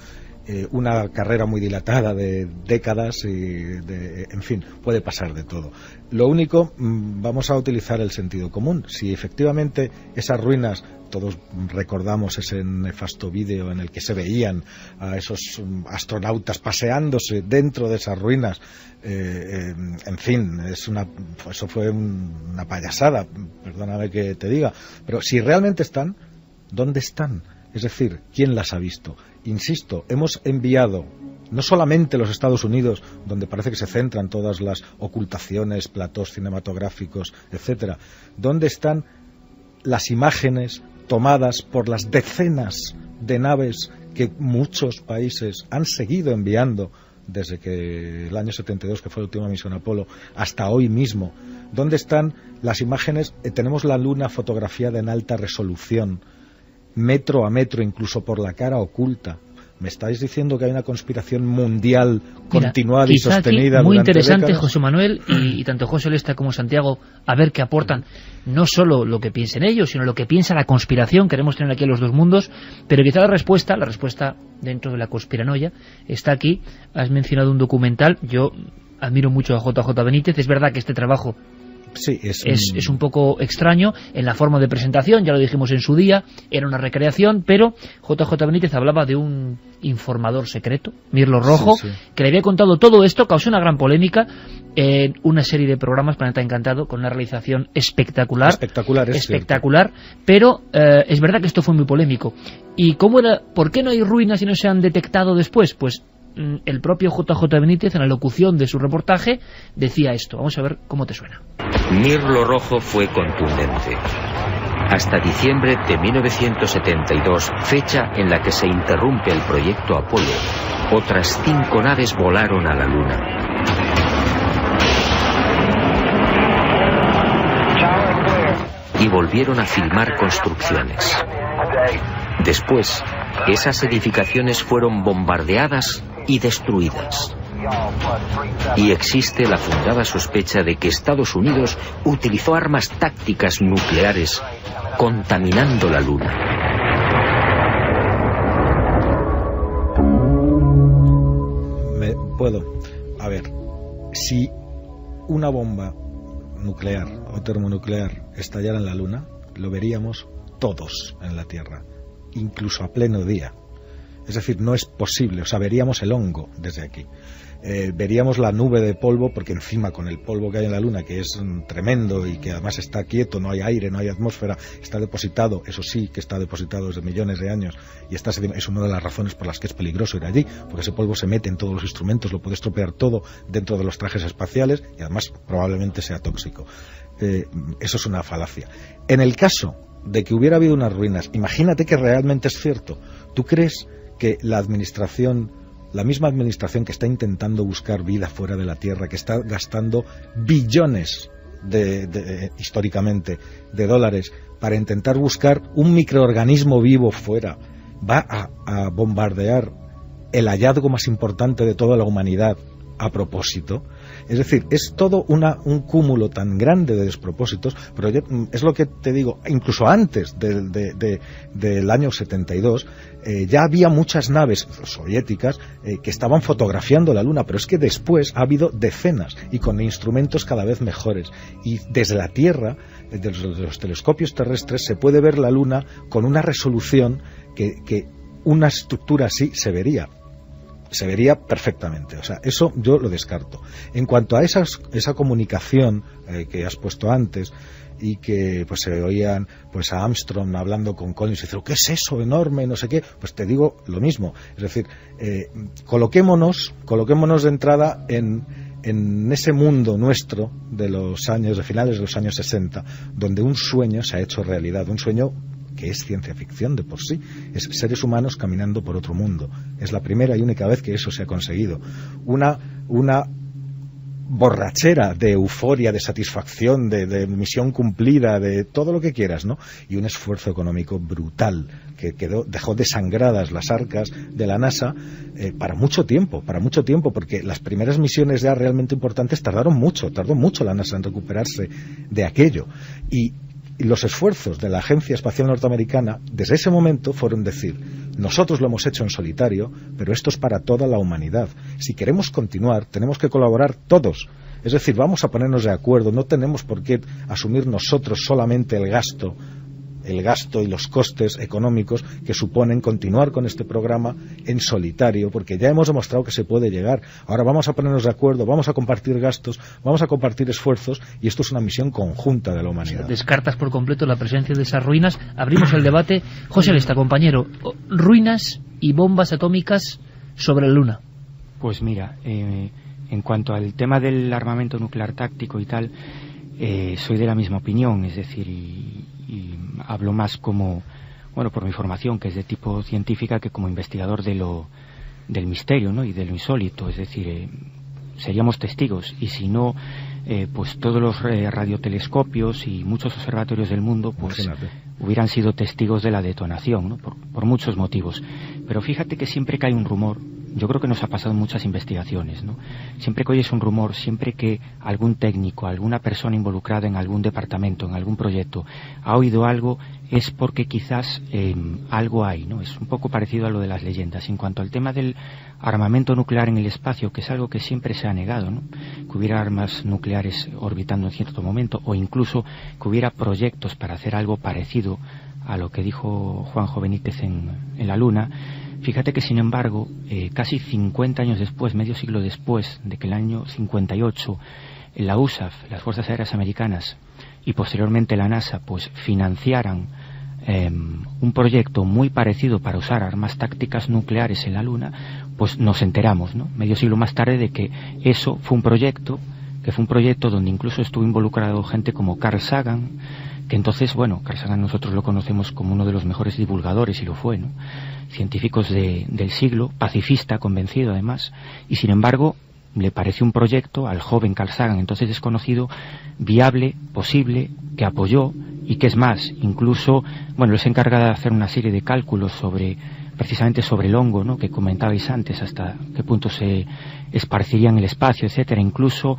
[SPEAKER 6] una carrera muy dilatada de décadas en fin, puede pasar de todo. Lo único, vamos a utilizar el sentido común. Si efectivamente esas ruinas, todos recordamos ese nefasto vídeo en el que se veían a esos astronautas paseándose dentro de esas ruinas, en fin, eso fue una payasada, perdóname que te diga, pero si realmente están, ¿dónde están? Es decir, ¿quién las ha visto? Insisto, hemos enviado no solamente los Estados Unidos, donde parece que se centran todas las ocultaciones, platós cinematográficos, etcétera. ¿Dónde están las imágenes tomadas por las decenas de naves que muchos países han seguido enviando desde que el año 72, que fue la última misión Apolo, hasta hoy mismo, ¿Dónde están las imágenes? Tenemos la Luna fotografiada en alta resolución, metro a metro, incluso por la cara oculta. ¿Me estáis diciendo que hay una conspiración mundial continuada y sostenida?
[SPEAKER 3] Muy
[SPEAKER 6] durante
[SPEAKER 3] interesante,
[SPEAKER 6] décadas?
[SPEAKER 3] José Manuel, y tanto José Lesta como Santiago, a ver qué aportan. No solo lo que piensen ellos, sino lo que piensa la conspiración. Queremos tener aquí a los dos mundos, pero quizá la respuesta dentro de la conspiranoia está aquí. Has mencionado un documental. Yo admiro mucho a JJ Benítez. Es verdad que este trabajo
[SPEAKER 6] sí,
[SPEAKER 3] es un poco extraño en la forma de presentación, ya lo dijimos en su día, era una recreación, pero JJ Benítez hablaba de un informador secreto, Mirlo Rojo, que le había contado todo esto. Causó una gran polémica en una serie de programas, Planeta Encantado, con una realización espectacular, pero es verdad que esto fue muy polémico. ¿Y por qué no hay ruinas y no se han detectado después? Pues el propio JJ Benítez, en la locución de su reportaje, decía esto. Vamos a ver cómo te suena.
[SPEAKER 12] Mirlo Rojo fue contundente. Hasta diciembre de 1972, fecha en la que se interrumpe el proyecto Apolo, otras 5 naves volaron a la Luna. Y volvieron a filmar construcciones. Después, esas edificaciones fueron bombardeadas y destruidas. Y existe la fundada sospecha de que Estados Unidos utilizó armas tácticas nucleares contaminando la Luna.
[SPEAKER 6] A ver, si una bomba nuclear o termonuclear estallara en la Luna, lo veríamos todos en la Tierra, incluso a pleno día. Es decir, no es posible, veríamos el hongo desde aquí. Veríamos la nube de polvo, porque encima con el polvo que hay en la Luna, que es tremendo y que además está quieto, no hay aire, no hay atmósfera, está depositado, eso sí que está depositado desde millones de años, y es una de las razones por las que es peligroso ir allí, porque ese polvo se mete en todos los instrumentos, lo puede estropear todo dentro de los trajes espaciales y además probablemente sea tóxico. Eso es una falacia. En el caso de que hubiera habido unas ruinas, imagínate que realmente es cierto. ¿Tú crees que la misma administración que está intentando buscar vida fuera de la Tierra, que está gastando billones históricamente de dólares para intentar buscar un microorganismo vivo fuera, va a bombardear el hallazgo más importante de toda la humanidad a propósito? Es decir, es todo un cúmulo tan grande de despropósitos, pero es lo que te digo, incluso antes del año 72, ya había muchas naves soviéticas que estaban fotografiando la Luna, pero es que después ha habido decenas y con instrumentos cada vez mejores. Y desde la Tierra, desde los telescopios terrestres, se puede ver la Luna con una resolución que una estructura así se vería perfectamente. Eso yo lo descarto. En cuanto a esa comunicación que has puesto antes y que pues se oían pues a Armstrong hablando con Collins y diciendo ¿qué es eso enorme? No sé qué. Pues te digo lo mismo. Es decir, coloquémonos de entrada en ese mundo nuestro de finales de los años 60, donde un sueño se ha hecho realidad, un sueño que es ciencia ficción de por sí, es seres humanos caminando por otro mundo. Es la primera y única vez que eso se ha conseguido. Una borrachera de euforia, de satisfacción, de misión cumplida, de todo lo que quieras, ¿no? Y un esfuerzo económico brutal que dejó desangradas las arcas de la NASA para mucho tiempo, porque las primeras misiones ya realmente importantes tardó mucho la NASA en recuperarse de aquello. Y los esfuerzos de la Agencia Espacial Norteamericana desde ese momento fueron decir: nosotros lo hemos hecho en solitario, pero esto es para toda la humanidad. Si queremos continuar, tenemos que colaborar todos. Es decir, vamos a ponernos de acuerdo, no tenemos por qué asumir nosotros solamente el gasto y los costes económicos que suponen continuar con este programa en solitario, porque ya hemos demostrado que se puede llegar. Ahora vamos a ponernos de acuerdo, vamos a compartir gastos, vamos a compartir esfuerzos, y esto es una misión conjunta de la humanidad.
[SPEAKER 3] Descartas por completo la presencia de esas ruinas. Abrimos el debate. José Lesta, compañero, ruinas y bombas atómicas sobre la Luna.
[SPEAKER 9] Pues mira, en cuanto al tema del armamento nuclear táctico y tal, soy de la misma opinión, es decir, y hablo más como, por mi formación, que es de tipo científica, que como investigador del misterio, ¿no? Y de lo insólito. Es decir, seríamos testigos, y si no pues todos los radiotelescopios y muchos observatorios del mundo pues hubieran sido testigos de la detonación, ¿no? por muchos motivos. Pero fíjate que siempre que hay un rumor, yo creo que nos ha pasado en muchas investigaciones, ¿no? Siempre que oyes un rumor, siempre que algún técnico, alguna persona involucrada en algún departamento, en algún proyecto, ha oído algo, es porque quizás algo hay, ¿no? Es un poco parecido a lo de las leyendas. En cuanto al tema del armamento nuclear en el espacio, que es algo que siempre se ha negado, ¿no? Que hubiera armas nucleares orbitando en cierto momento, o incluso que hubiera proyectos para hacer algo parecido a lo que dijo Juanjo Benítez en la Luna. Fíjate que, sin embargo, casi 50 años después, medio siglo después de que el año 58 la USAF, las Fuerzas Aéreas Americanas, y posteriormente la NASA, pues financiaran un proyecto muy parecido para usar armas tácticas nucleares en la Luna, pues nos enteramos, ¿no? Medio siglo más tarde, de que eso fue un proyecto, donde incluso estuvo involucrado gente como Carl Sagan, que entonces, bueno, Carl Sagan nosotros lo conocemos como uno de los mejores divulgadores, y lo fue, ¿no? Científicos del siglo, pacifista, convencido además, y sin embargo le pareció un proyecto al joven Carl Sagan, entonces desconocido, viable, posible, que apoyó, y que es más, incluso, bueno, él se encarga de hacer una serie de cálculos precisamente sobre el hongo, ¿no?, que comentabais antes, hasta qué punto se esparciría en el espacio, etcétera. Incluso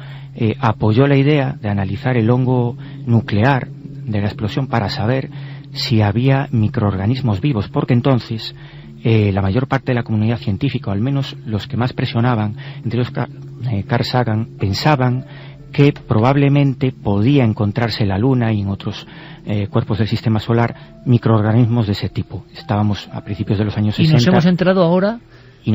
[SPEAKER 9] apoyó la idea de analizar el hongo nuclear de la explosión para saber si había microorganismos vivos, porque entonces la mayor parte de la comunidad científica, o al menos los que más presionaban, entre los Carl Sagan, pensaban que probablemente podía encontrarse en la Luna y en otros cuerpos del sistema solar microorganismos de ese tipo. Estábamos a principios de los años 60.
[SPEAKER 3] Y nos hemos enterado ahora,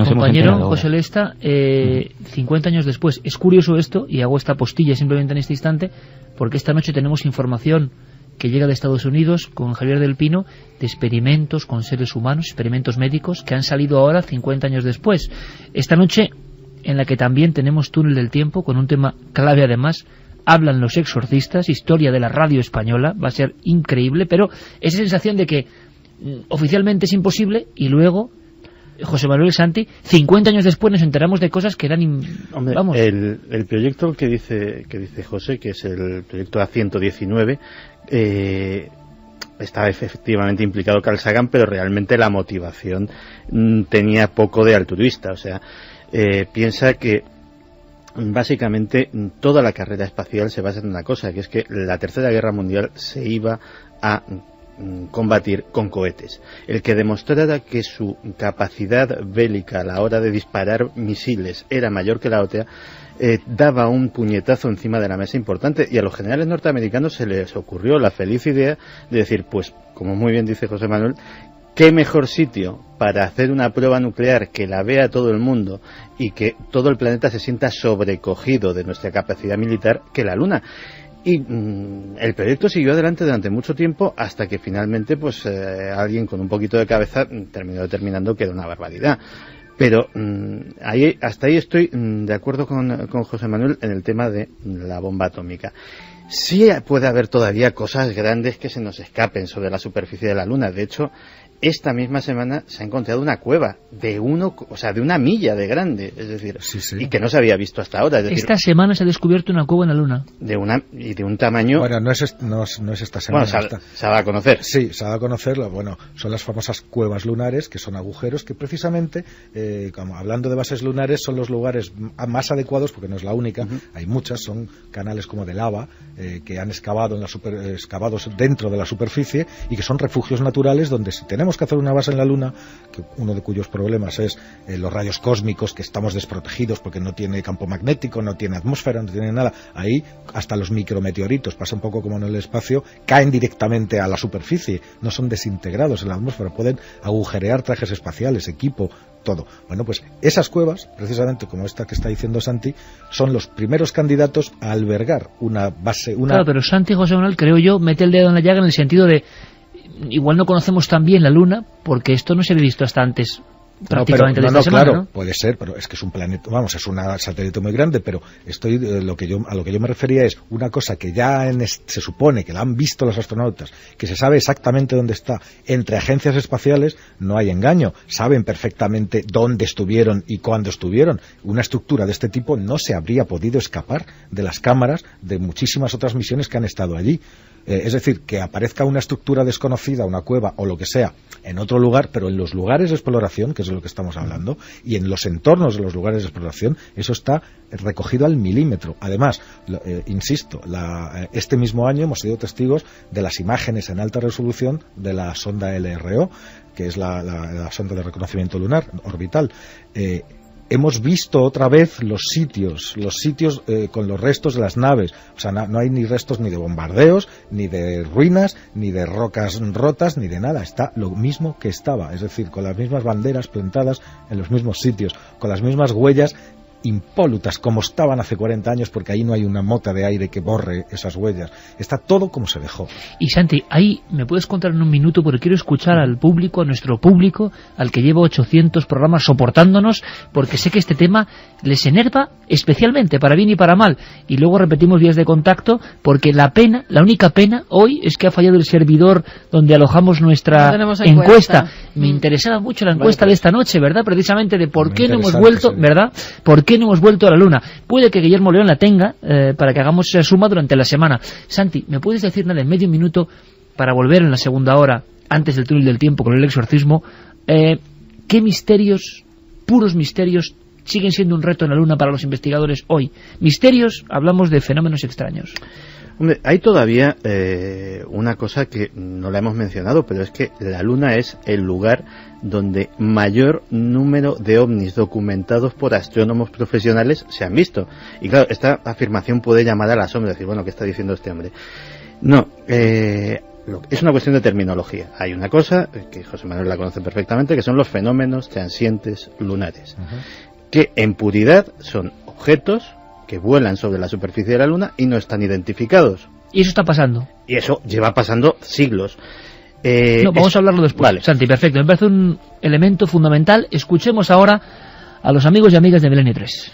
[SPEAKER 3] compañero José Lesta, 50 años después. Es curioso esto, y hago esta postilla simplemente en este instante, porque esta noche tenemos información que llega de Estados Unidos con Javier del Pino, de experimentos con seres humanos, experimentos médicos que han salido ahora 50 años después. Esta noche, en la que también tenemos Túnel del Tiempo, con un tema clave además, hablan los exorcistas, historia de la radio española, va a ser increíble, pero esa sensación de que oficialmente es imposible, y luego José Manuel Santi, 50 años después nos enteramos de cosas que eran...
[SPEAKER 5] Hombre,
[SPEAKER 3] vamos.
[SPEAKER 5] El proyecto que dice José, que es el proyecto A119, estaba efectivamente implicado Carl Sagan, pero realmente la motivación tenía poco de altruista. O sea, piensa que básicamente toda la carrera espacial se basa en una cosa, que es que la Tercera Guerra Mundial se iba a combatir con cohetes. El que demostrara que su capacidad bélica a la hora de disparar misiles era mayor que la otra, daba un puñetazo encima de la mesa importante, y a los generales norteamericanos se les ocurrió la feliz idea de decir, pues, como muy bien dice José Manuel, ¿qué mejor sitio para hacer una prueba nuclear que la vea todo el mundo y que todo el planeta se sienta sobrecogido de nuestra capacidad militar que la Luna? Y el proyecto siguió adelante durante mucho tiempo, hasta que finalmente pues alguien con un poquito de cabeza terminó determinando que era una barbaridad. Pero hasta ahí estoy de acuerdo con José Manuel en el tema de la bomba atómica. Sí puede haber todavía cosas grandes que se nos escapen sobre la superficie de la Luna. De hecho, esta misma semana se ha encontrado una cueva de una milla de grande, es decir, y que no se había visto hasta ahora. Es decir,
[SPEAKER 3] esta semana se ha descubierto una cueva en la Luna.
[SPEAKER 5] De un tamaño...
[SPEAKER 6] Bueno, no es esta semana.
[SPEAKER 5] Bueno, se va a conocer.
[SPEAKER 6] Sí, se va a conocer. Bueno, son las famosas cuevas lunares, que son agujeros que precisamente, como hablando de bases lunares, son los lugares más adecuados, porque no es la única, hay muchas, son canales como de lava, que han excavados dentro de la superficie, y que son refugios naturales donde, si tenemos que hacer una base en la Luna, que uno de cuyos problemas es los rayos cósmicos, que estamos desprotegidos porque no tiene campo magnético, no tiene atmósfera, no tiene nada, ahí hasta los micrometeoritos, pasa un poco como en el espacio, caen directamente a la superficie, no son desintegrados en la atmósfera, pueden agujerear trajes espaciales, equipo, todo. Bueno, pues esas cuevas, precisamente como esta que está diciendo Santi, son los primeros candidatos a albergar una base...
[SPEAKER 3] Claro, pero Santi, José Manuel, creo yo, mete el dedo en la llaga en el sentido de igual no conocemos tan bien la Luna, porque esto no se había visto hasta antes prácticamente
[SPEAKER 6] no,
[SPEAKER 3] de esta semana,
[SPEAKER 6] claro,
[SPEAKER 3] ¿no?
[SPEAKER 6] Puede ser, pero es que es un planeta, vamos, es un satélite muy grande, pero a lo que yo me refería es una cosa que ya se supone que la han visto los astronautas, que se sabe exactamente dónde está. Entre agencias espaciales no hay engaño, saben perfectamente dónde estuvieron y cuándo estuvieron. Una estructura de este tipo no se habría podido escapar de las cámaras de muchísimas otras misiones que han estado allí. Es decir, que aparezca una estructura desconocida, una cueva o lo que sea, en otro lugar, pero en los lugares de exploración, que es de lo que estamos hablando, y en los entornos de los lugares de exploración, eso está recogido al milímetro. Además, insisto, este mismo año hemos sido testigos de las imágenes en alta resolución de la sonda LRO, que es la sonda de reconocimiento lunar orbital. Hemos visto otra vez los sitios con los restos de las naves. O sea, no hay ni restos ni de bombardeos, ni de ruinas, ni de rocas rotas, ni de nada. Está lo mismo que estaba, es decir, con las mismas banderas plantadas en los mismos sitios, con las mismas huellas impolutas como estaban hace 40 años, porque ahí no hay una mota de aire que borre esas huellas. Está todo como se dejó.
[SPEAKER 3] Y Santi, ahí me puedes contar en un minuto, porque quiero escuchar al público, a nuestro público, al que lleva 800 programas soportándonos, porque sé que este tema les enerva especialmente, para bien y para mal. Y luego repetimos vías de contacto, porque la única pena hoy es que ha fallado el servidor donde alojamos nuestra encuesta. Me interesaba mucho la encuesta de esta noche, ¿verdad? Precisamente de por qué no hemos vuelto, ¿verdad? ¿Por qué no hemos vuelto a la Luna? Puede que Guillermo León la tenga para que hagamos esa suma durante la semana. Santi, ¿me puedes decir nada en medio minuto para volver en la segunda hora, antes del túnel del tiempo con el exorcismo? ¿Qué misterios, puros misterios, siguen siendo un reto en la Luna para los investigadores hoy? Misterios, hablamos de fenómenos extraños.
[SPEAKER 5] Hombre, hay todavía una cosa que no la hemos mencionado, pero es que la Luna es el lugar donde mayor número de ovnis documentados por astrónomos profesionales se han visto. Y claro, esta afirmación puede llamar a la sombra, decir, bueno, ¿qué está diciendo este hombre? No, es una cuestión de terminología. Hay una cosa, que José Manuel la conoce perfectamente, que son los fenómenos transientes lunares, que en puridad son objetos que vuelan sobre la superficie de la Luna y no están identificados.
[SPEAKER 3] ¿Y eso está pasando?
[SPEAKER 5] Y eso lleva pasando siglos.
[SPEAKER 3] Vamos a hablarlo después. Vale. Santi, perfecto. Me parece un elemento fundamental. Escuchemos ahora a los amigos y amigas de Milenio 3.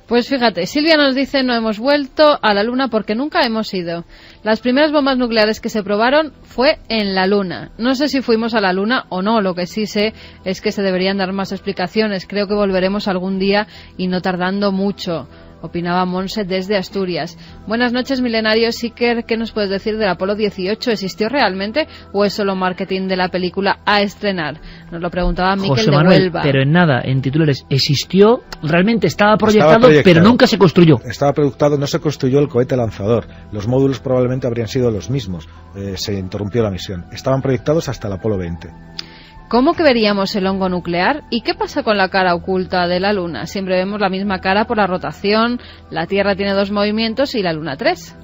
[SPEAKER 4] Pues fíjate, Silvia nos dice: no hemos vuelto a la Luna porque nunca hemos ido. Las primeras bombas nucleares que se probaron fue en la Luna. No sé si fuimos a la Luna o no, lo que sí sé es que se deberían dar más explicaciones. Creo que volveremos algún día y no tardando mucho. Opinaba Monse desde Asturias. Buenas noches, milenarios. Iker, ¿qué nos puedes decir del Apolo 18? ¿Existió realmente o es solo marketing de la película a estrenar? Nos lo preguntaba Miquel de Huelva.
[SPEAKER 3] Pero en nada, en titulares, existió, realmente estaba proyectado, pero nunca se construyó.
[SPEAKER 6] Estaba proyectado, no se construyó el cohete lanzador. Los módulos probablemente habrían sido los mismos. Se interrumpió la misión. Estaban proyectados hasta el Apolo 20.
[SPEAKER 4] ¿Cómo que veríamos el hongo nuclear? ¿Y qué pasa con la cara oculta de la Luna? Siempre vemos la misma cara por la rotación, la Tierra tiene 2 movimientos y la Luna 3.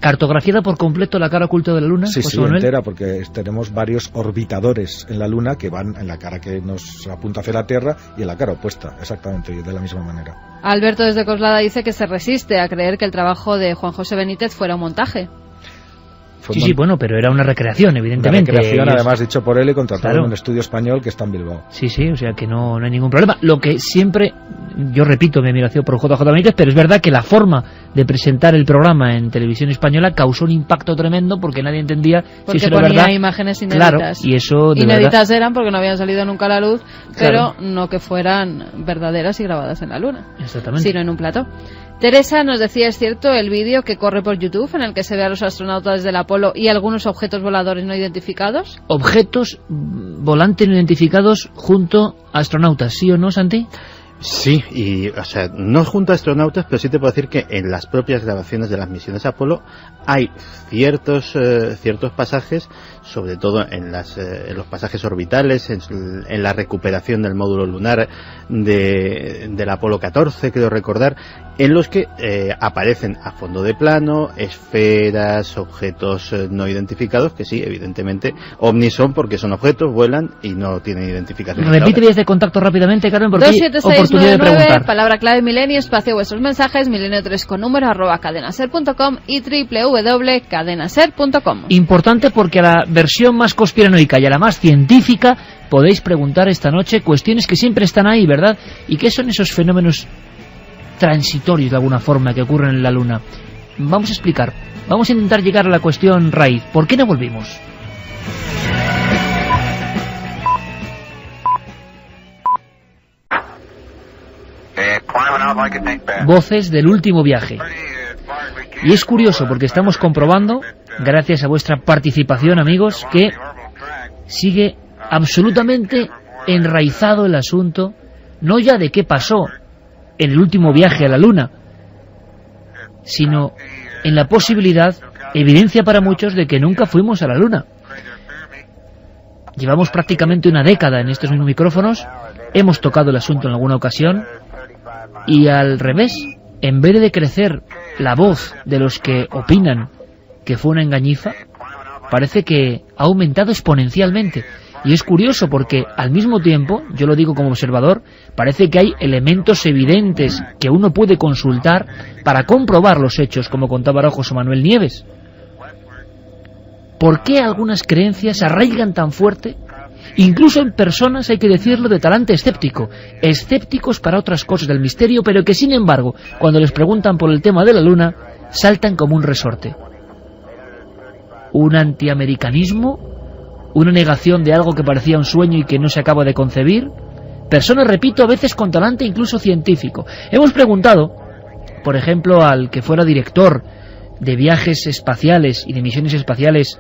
[SPEAKER 3] ¿Cartografiada por completo la cara oculta de la Luna?
[SPEAKER 6] Sí, entera, porque tenemos varios orbitadores en la Luna que van en la cara que nos apunta hacia la Tierra y en la cara opuesta, exactamente, de la misma manera.
[SPEAKER 4] Alberto desde Coslada dice que se resiste a creer que el trabajo de Juan José Benítez fuera un montaje.
[SPEAKER 3] Sí, bueno, pero era una recreación, evidentemente.
[SPEAKER 6] Una recreación, además, dicho por él y contratado en un estudio español que está en Bilbao.
[SPEAKER 3] Sí, o sea que no hay ningún problema. Lo que siempre, yo repito mi admiración por JJ Benítez, pero es verdad que la forma de presentar el programa en televisión española causó un impacto tremendo porque nadie entendía si eso era verdad.
[SPEAKER 4] Porque ponía imágenes inéditas.
[SPEAKER 3] Claro, y eso de
[SPEAKER 4] inéditas
[SPEAKER 3] verdad
[SPEAKER 4] eran porque no habían salido nunca a la luz, pero no que fueran verdaderas y grabadas en la Luna.
[SPEAKER 3] Exactamente.
[SPEAKER 4] Sino en un plató. Teresa nos decía, ¿es cierto el vídeo que corre por YouTube en el que se ve a los astronautas desde el Apolo y algunos objetos voladores no identificados?
[SPEAKER 3] Objetos volantes no identificados junto a astronautas, ¿sí o no, Santi?
[SPEAKER 5] Sí, y o sea, no junto a astronautas, pero sí te puedo decir que en las propias grabaciones de las misiones Apolo hay ciertos pasajes, sobre todo en los pasajes orbitales, en la recuperación del módulo lunar del Apolo 14, creo recordar, en los que aparecen a fondo de plano esferas, objetos no identificados, que sí, evidentemente, ovnis son porque son objetos, vuelan y no tienen identificación.
[SPEAKER 3] Repite vías de contacto rápidamente, Carmen, porque
[SPEAKER 4] 276
[SPEAKER 3] oportunidad de preguntar.
[SPEAKER 4] Palabra clave Milenio, espacio vuestros mensajes, milenio3 con número @cadenaser.com y www.cadenaser.com.
[SPEAKER 3] Importante porque a la versión más conspiranoica y a la más científica podéis preguntar esta noche cuestiones que siempre están ahí, ¿verdad? ¿Y qué son esos fenómenos transitorios de alguna forma que ocurren en la Luna? Vamos a explicar, vamos a intentar llegar a la cuestión raíz. ¿Por qué no volvimos? Voces del último viaje. Y es curioso porque estamos comprobando, gracias a vuestra participación, amigos, que sigue absolutamente enraizado el asunto, no ya de qué pasó en el último viaje a la Luna, sino en la posibilidad, evidencia para muchos, de que nunca fuimos a la Luna. Llevamos prácticamente una década en estos mismos micrófonos, hemos tocado el asunto en alguna ocasión, y al revés, en vez de crecer la voz de los que opinan que fue una engañifa, parece que ha aumentado exponencialmente. Y es curioso porque al mismo tiempo, yo lo digo como observador, parece que hay elementos evidentes que uno puede consultar para comprobar los hechos, como contaba ahora José Manuel Nieves. ¿Por qué algunas creencias arraigan tan fuerte? Incluso en personas, hay que decirlo, de talante escéptico, escépticos para otras cosas del misterio, pero que sin embargo, cuando les preguntan por el tema de la Luna, saltan como un resorte. ¿Un antiamericanismo? ¿Una negación de algo que parecía un sueño y que no se acaba de concebir? Personas, repito, a veces con talante incluso científico. Hemos preguntado, por ejemplo, al que fuera director de viajes espaciales y de misiones espaciales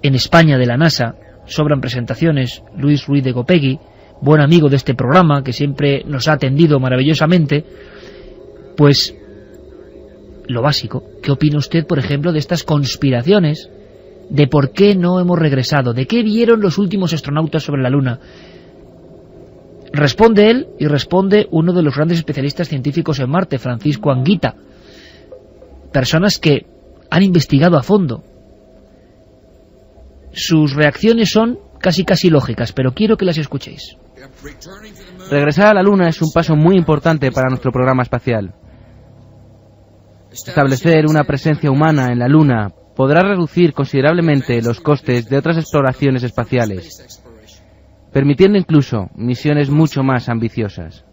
[SPEAKER 3] en España de la NASA, sobran presentaciones, Luis Ruiz de Gopegui, buen amigo de este programa, que siempre nos ha atendido maravillosamente, pues lo básico, ¿qué opina usted, por ejemplo, de estas conspiraciones de por qué no hemos regresado, de qué vieron los últimos astronautas sobre la Luna? Responde él y responde uno de los grandes especialistas científicos en Marte, Francisco Anguita, personas que han investigado a fondo. Sus reacciones son casi lógicas, pero quiero que las escuchéis.
[SPEAKER 7] Regresar a la Luna es un paso muy importante para nuestro programa espacial. Establecer una presencia humana en la Luna podrá reducir considerablemente los costes de otras exploraciones espaciales, permitiendo incluso misiones mucho más ambiciosas.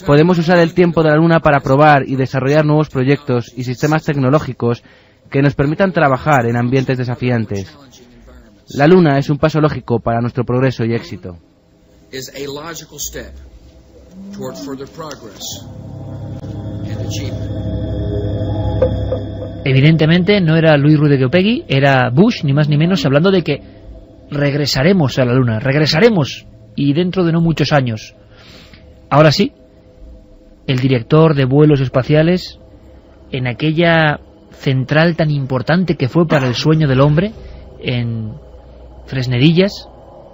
[SPEAKER 7] Podemos usar el tiempo de la Luna para probar y desarrollar nuevos proyectos y sistemas tecnológicos que nos permitan trabajar en ambientes desafiantes. La Luna es un paso lógico para nuestro progreso y éxito.
[SPEAKER 3] Evidentemente no era Luis Ruiz de Gopegui, era Bush, ni más ni menos, hablando de que regresaremos a la Luna, regresaremos, y dentro de no muchos años. Ahora sí, el director de vuelos espaciales, en aquella central tan importante que fue para el sueño del hombre, en Fresnedillas,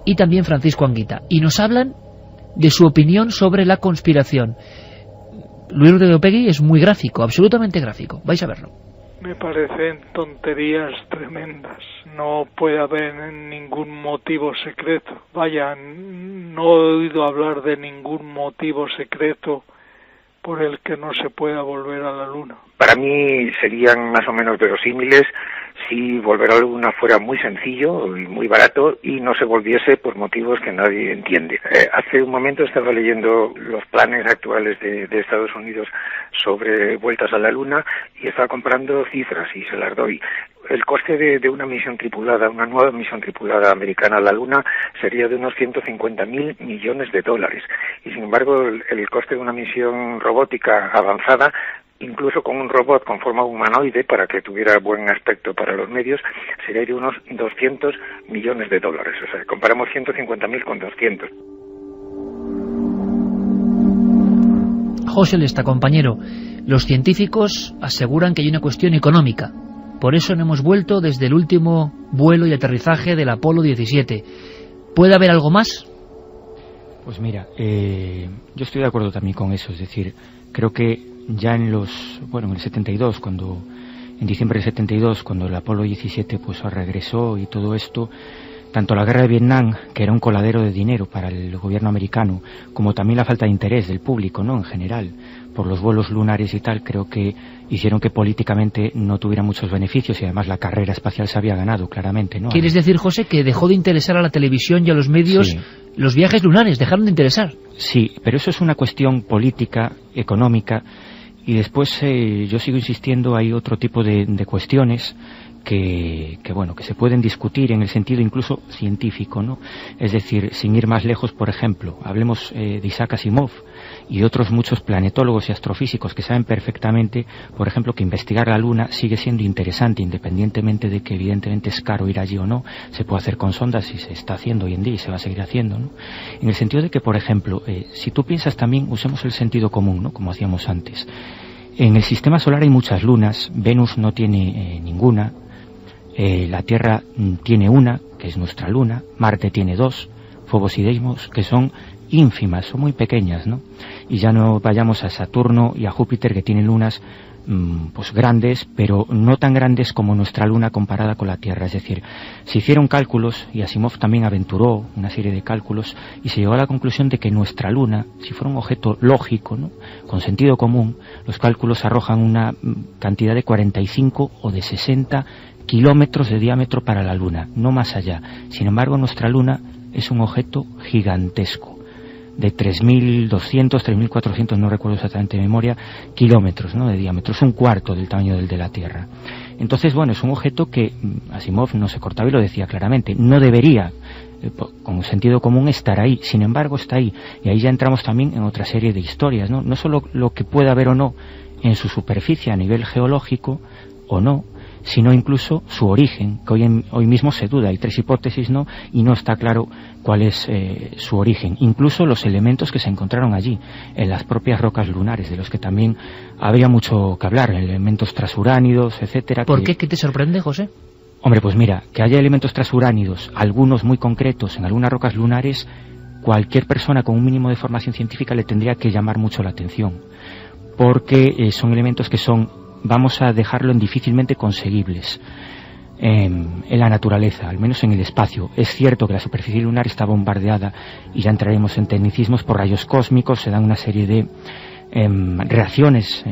[SPEAKER 3] y también Francisco Anguita, y nos hablan de su opinión sobre la conspiración. Luis de Gopegui es muy gráfico, absolutamente gráfico, vais a verlo.
[SPEAKER 13] Me parecen tonterías tremendas. No puede haber ningún motivo secreto. Vaya, no he oído hablar de ningún motivo secreto por el que no se pueda volver a la Luna.
[SPEAKER 14] Para mí serían más o menos verosímiles si volver a la Luna fuera muy sencillo y muy barato y no se volviese por motivos que nadie entiende. Hace un momento estaba leyendo los planes actuales de Estados Unidos sobre vueltas a la Luna y estaba comparando cifras y se las doy. El coste de una misión tripulada, una nueva misión tripulada americana a la Luna, sería de unos 150.000 millones de dólares. Y sin embargo, el coste de una misión robótica avanzada, incluso con un robot con forma humanoide para que tuviera buen aspecto para los medios, sería de unos 200 millones de dólares. O sea, comparamos 150.000 con 200.
[SPEAKER 3] José está, compañero. Los científicos aseguran que hay una cuestión económica. Por eso no hemos vuelto desde el último vuelo y aterrizaje del Apolo 17. ¿Puede haber algo más?
[SPEAKER 9] Pues mira, yo estoy de acuerdo también con eso. Es decir, creo que ya en el 72, en diciembre del 72, cuando el Apolo 17 pues regresó y todo esto, tanto la guerra de Vietnam, que era un coladero de dinero para el gobierno americano, como también la falta de interés del público, ¿no?, en general, por los vuelos lunares y tal, creo que hicieron que políticamente no tuviera muchos beneficios, y además la carrera espacial se había ganado claramente, ¿no?
[SPEAKER 3] ¿Quieres decir, José, que dejó de interesar a la televisión y a los medios? Sí. Los viajes lunares dejaron de interesar.
[SPEAKER 9] Sí, pero eso es una cuestión política, económica, y después yo sigo insistiendo, hay otro tipo de cuestiones que se pueden discutir en el sentido incluso científico, ¿no? Es decir, sin ir más lejos, por ejemplo, hablemos de Isaac Asimov y otros muchos planetólogos y astrofísicos que saben perfectamente, por ejemplo, que investigar la Luna sigue siendo interesante, independientemente de que evidentemente es caro ir allí o no. Se puede hacer con sondas y se está haciendo hoy en día y se va a seguir haciendo, ¿no? En el sentido de que, por ejemplo, si tú piensas también, usemos el sentido común, ¿no?, como hacíamos antes. En el sistema solar hay muchas lunas, Venus no tiene ninguna, la Tierra tiene una, que es nuestra luna, Marte tiene 2, Phobos y Deimos, que son ínfimas, son muy pequeñas, ¿no? Y ya no vayamos a Saturno y a Júpiter, que tienen lunas pues grandes, pero no tan grandes como nuestra luna comparada con la Tierra. Es decir, se hicieron cálculos, y Asimov también aventuró una serie de cálculos, y se llegó a la conclusión de que nuestra luna, si fuera un objeto lógico, ¿no?, con sentido común, los cálculos arrojan una cantidad de 45 o de 60 kilómetros de diámetro para la luna, no más allá. Sin embargo, nuestra luna es un objeto gigantesco, de 3.200, 3.400, no recuerdo exactamente de memoria, kilómetros, ¿no?, de diámetro. Es un cuarto del tamaño del de la Tierra. Entonces, bueno, es un objeto que Asimov no se cortaba y lo decía claramente, no debería, con sentido común, estar ahí. Sin embargo, está ahí. Y ahí ya entramos también en otra serie de historias, ¿no? No solo lo que puede haber o no en su superficie a nivel geológico o no, sino incluso su origen, que hoy mismo se duda. Hay 3 hipótesis, ¿no?, y no está claro cuál es su origen. Incluso los elementos que se encontraron allí, en las propias rocas lunares, de los que también habría mucho que hablar, elementos transuránidos, etcétera.
[SPEAKER 3] ¿Por qué? ¿Qué te sorprende, José?
[SPEAKER 9] Hombre, pues mira, que haya elementos transuránidos, algunos muy concretos, en algunas rocas lunares, cualquier persona con un mínimo de formación científica le tendría que llamar mucho la atención, porque son elementos que son, vamos a dejarlo en difícilmente conseguibles en la naturaleza, al menos en el espacio. Es cierto que la superficie lunar está bombardeada, y ya entraremos en tecnicismos, por rayos cósmicos, se dan una serie de reacciones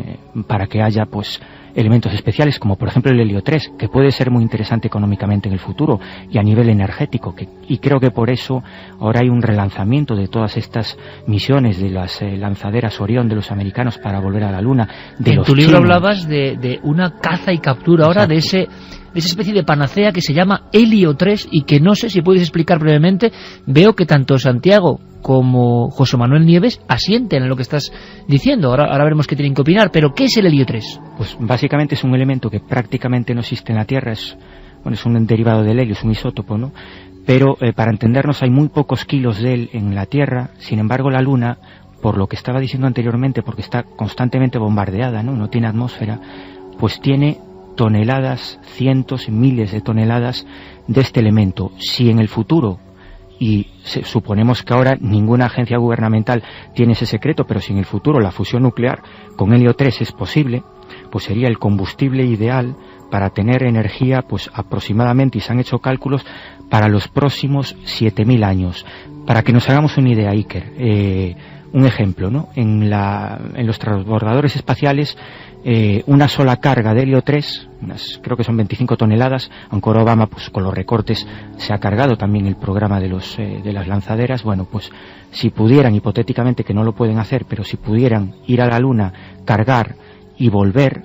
[SPEAKER 9] para que haya pues elementos especiales, como por ejemplo el helio 3, que puede ser muy interesante económicamente en el futuro y a nivel energético, y creo que por eso ahora hay un relanzamiento de todas estas misiones de las lanzaderas Orión de los americanos para volver a la Luna, de
[SPEAKER 3] en tu libro hablabas de una caza y captura ahora. Exacto. de esa especie de panacea que se llama helio 3, y que no sé si puedes explicar brevemente. Veo que tanto Santiago como José Manuel Nieves asienten a lo que estás diciendo. Ahora veremos qué tienen que opinar, pero ¿qué es el helio 3?
[SPEAKER 9] Pues básicamente es un elemento que prácticamente no existe en la Tierra, es un derivado del helio, es un isótopo, ¿no? Pero para entendernos, hay muy pocos kilos de él en la Tierra. Sin embargo, la Luna, por lo que estaba diciendo anteriormente, porque está constantemente bombardeada, no tiene atmósfera, pues tiene toneladas, cientos y miles de toneladas de este elemento. Si en el futuro, y suponemos que ahora ninguna agencia gubernamental tiene ese secreto, pero si en el futuro la fusión nuclear con helio 3 es posible, pues sería el combustible ideal para tener energía, pues aproximadamente, y se han hecho cálculos, para los próximos 7.000 años. Para que nos hagamos una idea, Iker, un ejemplo, ¿no? En los transbordadores espaciales, una sola carga de helio 3, creo que son 25 toneladas, aunque ahora Obama, pues con los recortes, se ha cargado también el programa de las lanzaderas. Bueno, pues si pudieran, hipotéticamente, que no lo pueden hacer, pero si pudieran ir a la Luna, cargar y volver,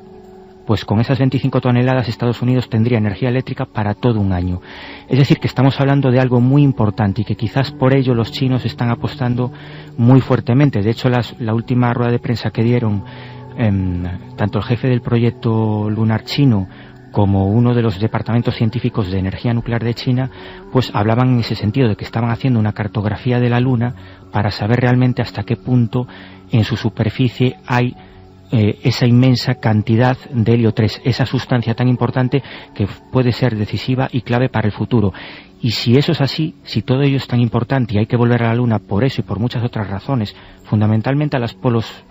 [SPEAKER 9] pues con esas 25 toneladas Estados Unidos tendría energía eléctrica para todo un año. Es decir, que estamos hablando de algo muy importante, y que quizás por ello los chinos están apostando muy fuertemente. De hecho, la última rueda de prensa que dieron tanto el jefe del proyecto lunar chino como uno de los departamentos científicos de energía nuclear de China, pues hablaban en ese sentido, de que estaban haciendo una cartografía de la Luna para saber realmente hasta qué punto en su superficie hay esa inmensa cantidad de helio 3, esa sustancia tan importante que puede ser decisiva y clave para el futuro. Y si eso es así, si todo ello es tan importante y hay que volver a la Luna por eso y por muchas otras razones, fundamentalmente a los polos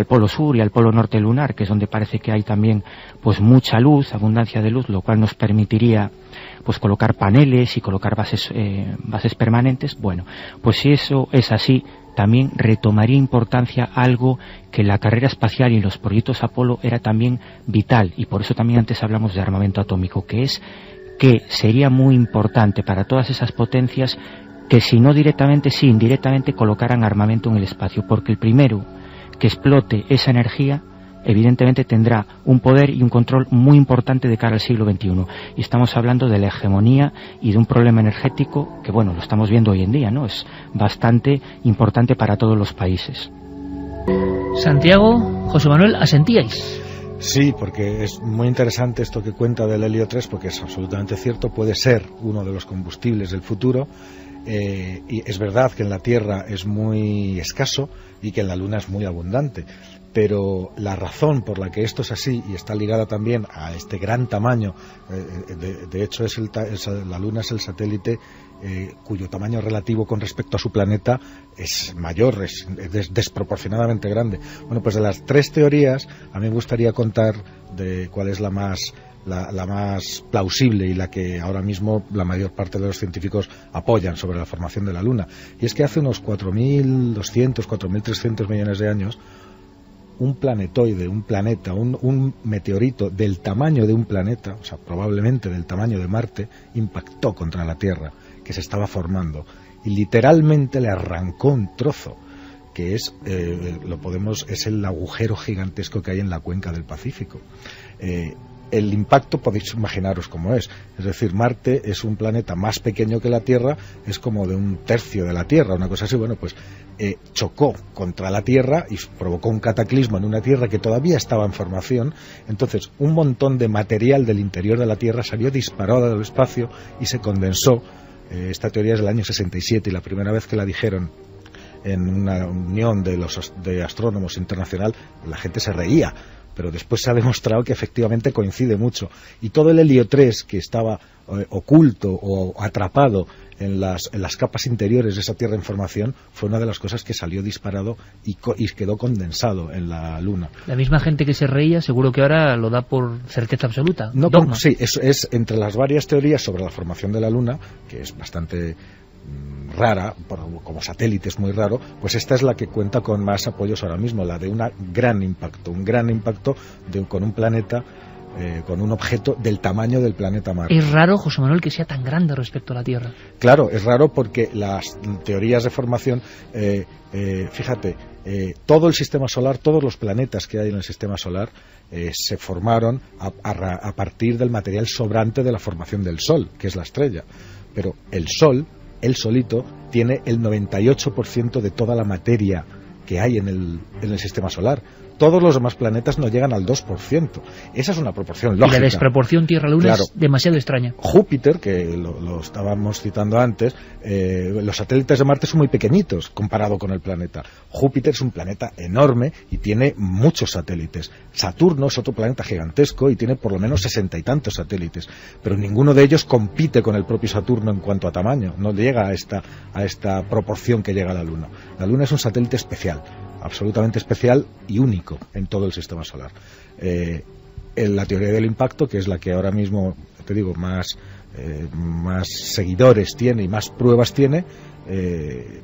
[SPEAKER 9] polo sur y al polo norte lunar, que es donde parece que hay también pues mucha luz, abundancia de luz, lo cual nos permitiría pues colocar paneles y colocar bases permanentes. Bueno, pues si eso es así, también retomaría importancia algo que en la carrera espacial y en los proyectos Apolo era también vital, y por eso también antes hablamos de armamento atómico, que es que sería muy importante para todas esas potencias que si no directamente, sí indirectamente colocaran armamento en el espacio, porque el primero que explote esa energía evidentemente tendrá un poder y un control muy importante de cara al siglo XXI, y estamos hablando de la hegemonía y de un problema energético que, bueno, lo estamos viendo hoy en día, ¿no? Es bastante importante para todos los países.
[SPEAKER 3] Santiago, José Manuel, ¿asentíais?
[SPEAKER 6] Sí, porque es muy interesante esto que cuenta del helio 3, porque es absolutamente cierto, puede ser uno de los combustibles del futuro. Y es verdad que en la Tierra es muy escaso y que en la Luna es muy abundante, pero la razón por la que esto es así, y está ligada también a este gran tamaño, de hecho la Luna es el satélite cuyo tamaño relativo con respecto a su planeta es mayor, es desproporcionadamente grande. Bueno, pues de las tres teorías a mí me gustaría contar de cuál es la más plausible y la que ahora mismo la mayor parte de los científicos apoyan sobre la formación de la Luna. Y es que hace unos 4.200, 4.300 millones de años, un planetoide, un planeta, un meteorito del tamaño de un planeta, o sea, probablemente del tamaño de Marte, impactó contra la Tierra, que se estaba formando, y literalmente le arrancó un trozo, que es el agujero gigantesco que hay en la cuenca del Pacífico. El impacto podéis imaginaros cómo es decir, Marte es un planeta más pequeño que la Tierra, es como de un tercio de la Tierra, una cosa así. Bueno, pues chocó contra la Tierra y provocó un cataclismo en una Tierra que todavía estaba en formación. Entonces un montón de material del interior de la Tierra salió disparado del espacio y se condensó. Esta teoría es del año 67 y la primera vez que la dijeron en una unión de astrónomos internacional, la gente se reía, pero después se ha demostrado que efectivamente coincide mucho, y todo el helio 3 que estaba oculto o atrapado en las capas interiores de esa Tierra en formación fue una de las cosas que salió disparado y quedó condensado en la Luna.
[SPEAKER 3] La misma gente que se reía seguro que ahora lo da por certeza absoluta.
[SPEAKER 6] No, sí, eso es entre las varias teorías sobre la formación de la Luna, que es bastante rara, como satélite es muy raro, pues esta es la que cuenta con más apoyos ahora mismo, la de un gran impacto con un planeta, con un objeto del tamaño del planeta Marte.
[SPEAKER 3] Es raro, José Manuel, que sea tan grande respecto a la Tierra.
[SPEAKER 6] Claro, es raro porque las teorías de formación, fíjate, todo el sistema solar, todos los planetas que hay en el sistema solar se formaron a partir del material sobrante de la formación del Sol, que es la estrella. Pero el Sol, él solito, tiene el 98% de toda la materia que hay en el sistema solar. Todos los demás planetas no llegan al 2%. Esa es una proporción lógica.
[SPEAKER 3] Y la desproporción Tierra-Luna, claro, es demasiado extraña.
[SPEAKER 6] Júpiter, que lo estábamos citando antes, los satélites de Marte son muy pequeñitos comparado con el planeta. Júpiter es un planeta enorme y tiene muchos satélites. Saturno es otro planeta gigantesco y tiene por lo menos 60 y tantos satélites. Pero ninguno de ellos compite con el propio Saturno en cuanto a tamaño. No llega a esta proporción que llega a la Luna. La Luna es un satélite especial, absolutamente especial y único en todo el sistema solar. En la teoría del impacto, que es la que ahora mismo, te digo, más seguidores tiene y más pruebas tiene,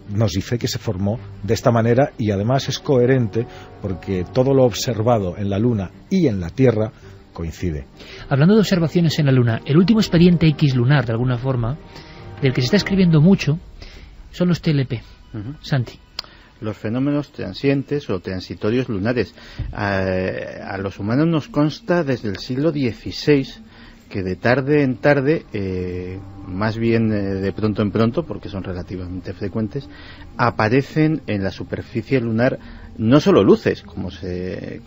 [SPEAKER 6] nos dice que se formó de esta manera, y además es coherente porque todo lo observado en la Luna y en la Tierra coincide.
[SPEAKER 3] Hablando de observaciones en la Luna, el último expediente X lunar, de alguna forma, del que se está escribiendo mucho, son los TLP. Santi.
[SPEAKER 5] Los fenómenos transientes o transitorios lunares. A los humanos nos consta desde el siglo XVI que de tarde en tarde, más bien de pronto en pronto, porque son relativamente frecuentes, aparecen en la superficie lunar no solo luces, como se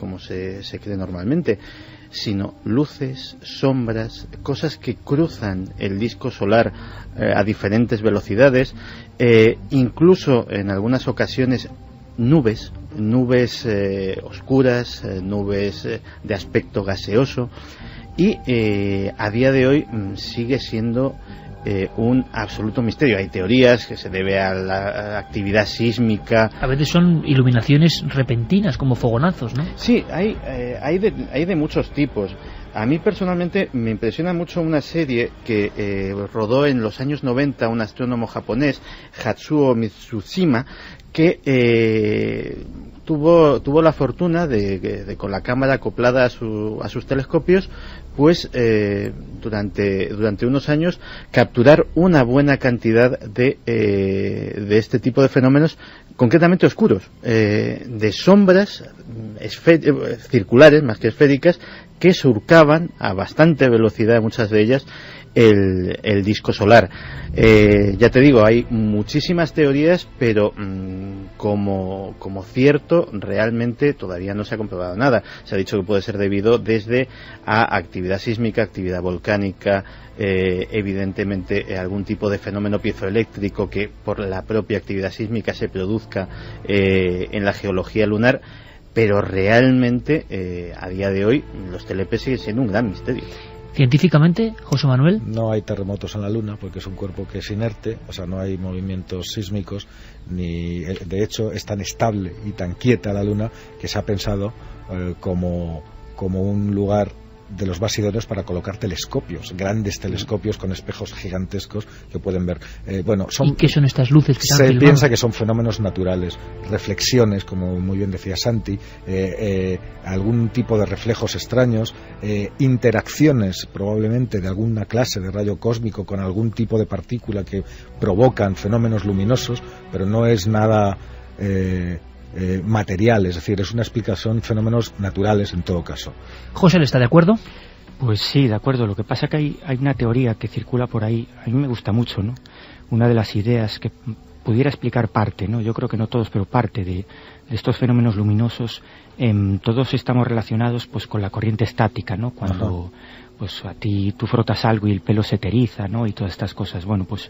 [SPEAKER 5] cree normalmente, sino luces, sombras, cosas que cruzan el disco solar a diferentes velocidades, incluso en algunas ocasiones nubes oscuras, nubes de aspecto gaseoso, y a día de hoy sigue siendo un absoluto misterio. Hay teorías que se debe a la actividad sísmica.
[SPEAKER 3] A veces son iluminaciones repentinas, como fogonazos, ¿no?
[SPEAKER 5] Sí, hay de muchos tipos. A mí personalmente me impresiona mucho una serie que rodó en los años 90 un astrónomo japonés, Hatsuo Mitsushima, que tuvo la fortuna de con la cámara acoplada a sus telescopios, pues durante unos años capturar una buena cantidad de este tipo de fenómenos, concretamente oscuros, de sombras circulares más que esféricas, que surcaban a bastante velocidad, muchas de ellas, el disco solar. Ya te digo, hay muchísimas teorías, pero como cierto realmente todavía no se ha comprobado nada. Se ha dicho que puede ser debido desde a actividad sísmica, actividad volcánica, evidentemente algún tipo de fenómeno piezoeléctrico que por la propia actividad sísmica se produzca en la geología lunar, pero realmente a día de hoy los telepes siguen siendo un gran misterio.
[SPEAKER 3] Científicamente, José Manuel,
[SPEAKER 6] no hay terremotos en la Luna porque es un cuerpo que es inerte, o sea, no hay movimientos sísmicos, ni de hecho es tan estable y tan quieta la Luna que se ha pensado como un lugar de los basideros para colocar telescopios, grandes telescopios con espejos gigantescos que pueden ver.
[SPEAKER 3] ¿Y qué son estas luces que
[SPEAKER 6] se piensa que son fenómenos naturales, reflexiones, como muy bien decía Santi, algún tipo de reflejos extraños, interacciones probablemente de alguna clase de rayo cósmico con algún tipo de partícula que provocan fenómenos luminosos, pero no es nada material, es decir, es una explicación, fenómenos naturales en todo caso.
[SPEAKER 3] José, ¿le está de acuerdo?
[SPEAKER 9] Pues sí, de acuerdo. Lo que pasa que hay una teoría que circula por ahí, a mí me gusta mucho, ¿no? Una de las ideas que pudiera explicar parte, ¿no? Yo creo que no todos, pero parte de estos fenómenos luminosos, todos estamos relacionados pues con la corriente estática, ¿no? Cuando pues a ti tú frotas algo y el pelo se te eriza, ¿no? Y todas estas cosas. Bueno, pues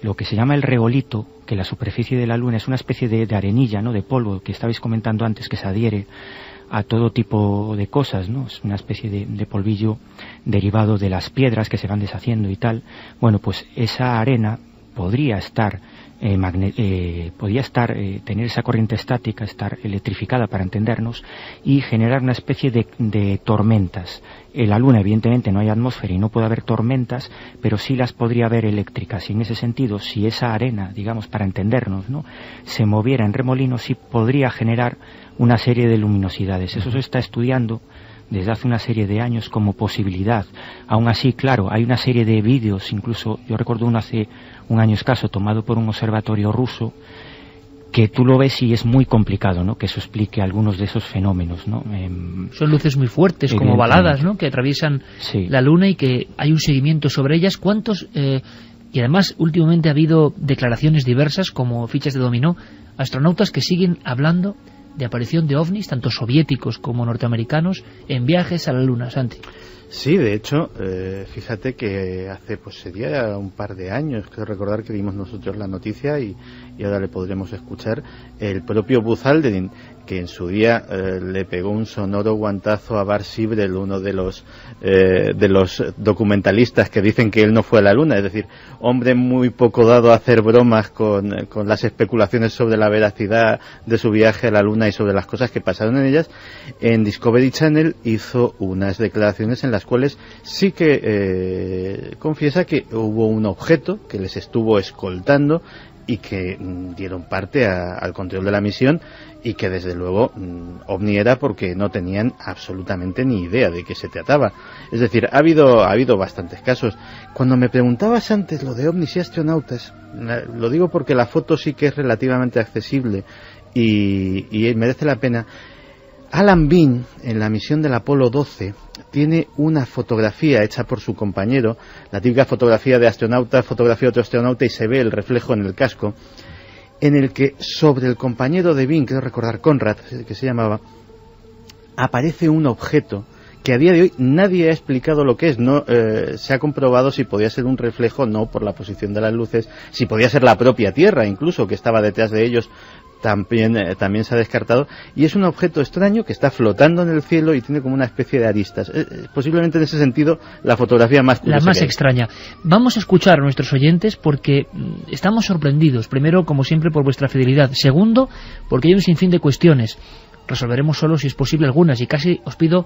[SPEAKER 9] lo que se llama el regolito, que la superficie de la Luna es una especie de arenilla, ¿no? De polvo que estabais comentando antes, que se adhiere a todo tipo de cosas, ¿no? Es una especie de polvillo derivado de las piedras que se van deshaciendo y tal. Bueno, pues esa arena podría estar tener esa corriente estática, estar electrificada, para entendernos, y generar una especie de tormentas. En la Luna evidentemente no hay atmósfera y no puede haber tormentas, pero sí las podría haber eléctricas, y en ese sentido, si esa arena, digamos, para entendernos, ¿no?, se moviera en remolinos, sí podría generar una serie de luminosidades. Eso se está estudiando desde hace una serie de años como posibilidad. Aún así, claro, hay una serie de vídeos, incluso yo recuerdo uno hace un año escaso tomado por un observatorio ruso, que tú lo ves y es muy complicado, ¿no?, que eso explique algunos de esos fenómenos, ¿no?
[SPEAKER 3] Son luces muy fuertes, como baladas, ¿no?, que atraviesan la Luna y que hay un seguimiento sobre ellas. ¿Cuántos? Y además últimamente ha habido declaraciones diversas, como fichas de dominó, astronautas que siguen hablando de aparición de ovnis, tanto soviéticos como norteamericanos, en viajes a la Luna. Santi.
[SPEAKER 5] Sí, de hecho, fíjate que hace, pues sería un par de años, creo recordar, que dimos nosotros la noticia y ahora le podremos escuchar, el propio Buzz Aldrin, que en su día le pegó un sonoro guantazo a Bar Sibrel, uno de los documentalistas que dicen que él no fue a la Luna, es decir, hombre muy poco dado a hacer bromas con las especulaciones sobre la veracidad de su viaje a la Luna y sobre las cosas que pasaron en ellas. En Discovery Channel hizo unas declaraciones en las cuales sí que confiesa que hubo un objeto que les estuvo escoltando y que dieron parte al control de la misión, y que desde luego ovni era, porque no tenían absolutamente ni idea de qué se trataba. Es decir, ha habido bastantes casos. Cuando me preguntabas antes lo de ovnis y astronautas, lo digo porque la foto sí que es relativamente accesible y merece la pena. Alan Bean, en la misión del Apolo 12, tiene una fotografía hecha por su compañero, la típica fotografía de astronauta, fotografía de otro astronauta, y se ve el reflejo en el casco, en el que sobre el compañero de Bean, creo recordar Conrad, que se llamaba, aparece un objeto que a día de hoy nadie ha explicado lo que es. No se ha comprobado si podía ser un reflejo, no por la posición de las luces, si podía ser la propia Tierra incluso, que estaba detrás de ellos, también se ha descartado, y es un objeto extraño que está flotando en el cielo y tiene como una especie de aristas. Posiblemente en ese sentido la fotografía más curiosa,
[SPEAKER 3] la más extraña. Vamos a escuchar a nuestros oyentes porque estamos sorprendidos. Primero, como siempre, por vuestra fidelidad. Segundo, porque hay un sinfín de cuestiones. Resolveremos solo, si es posible, algunas, y casi os pido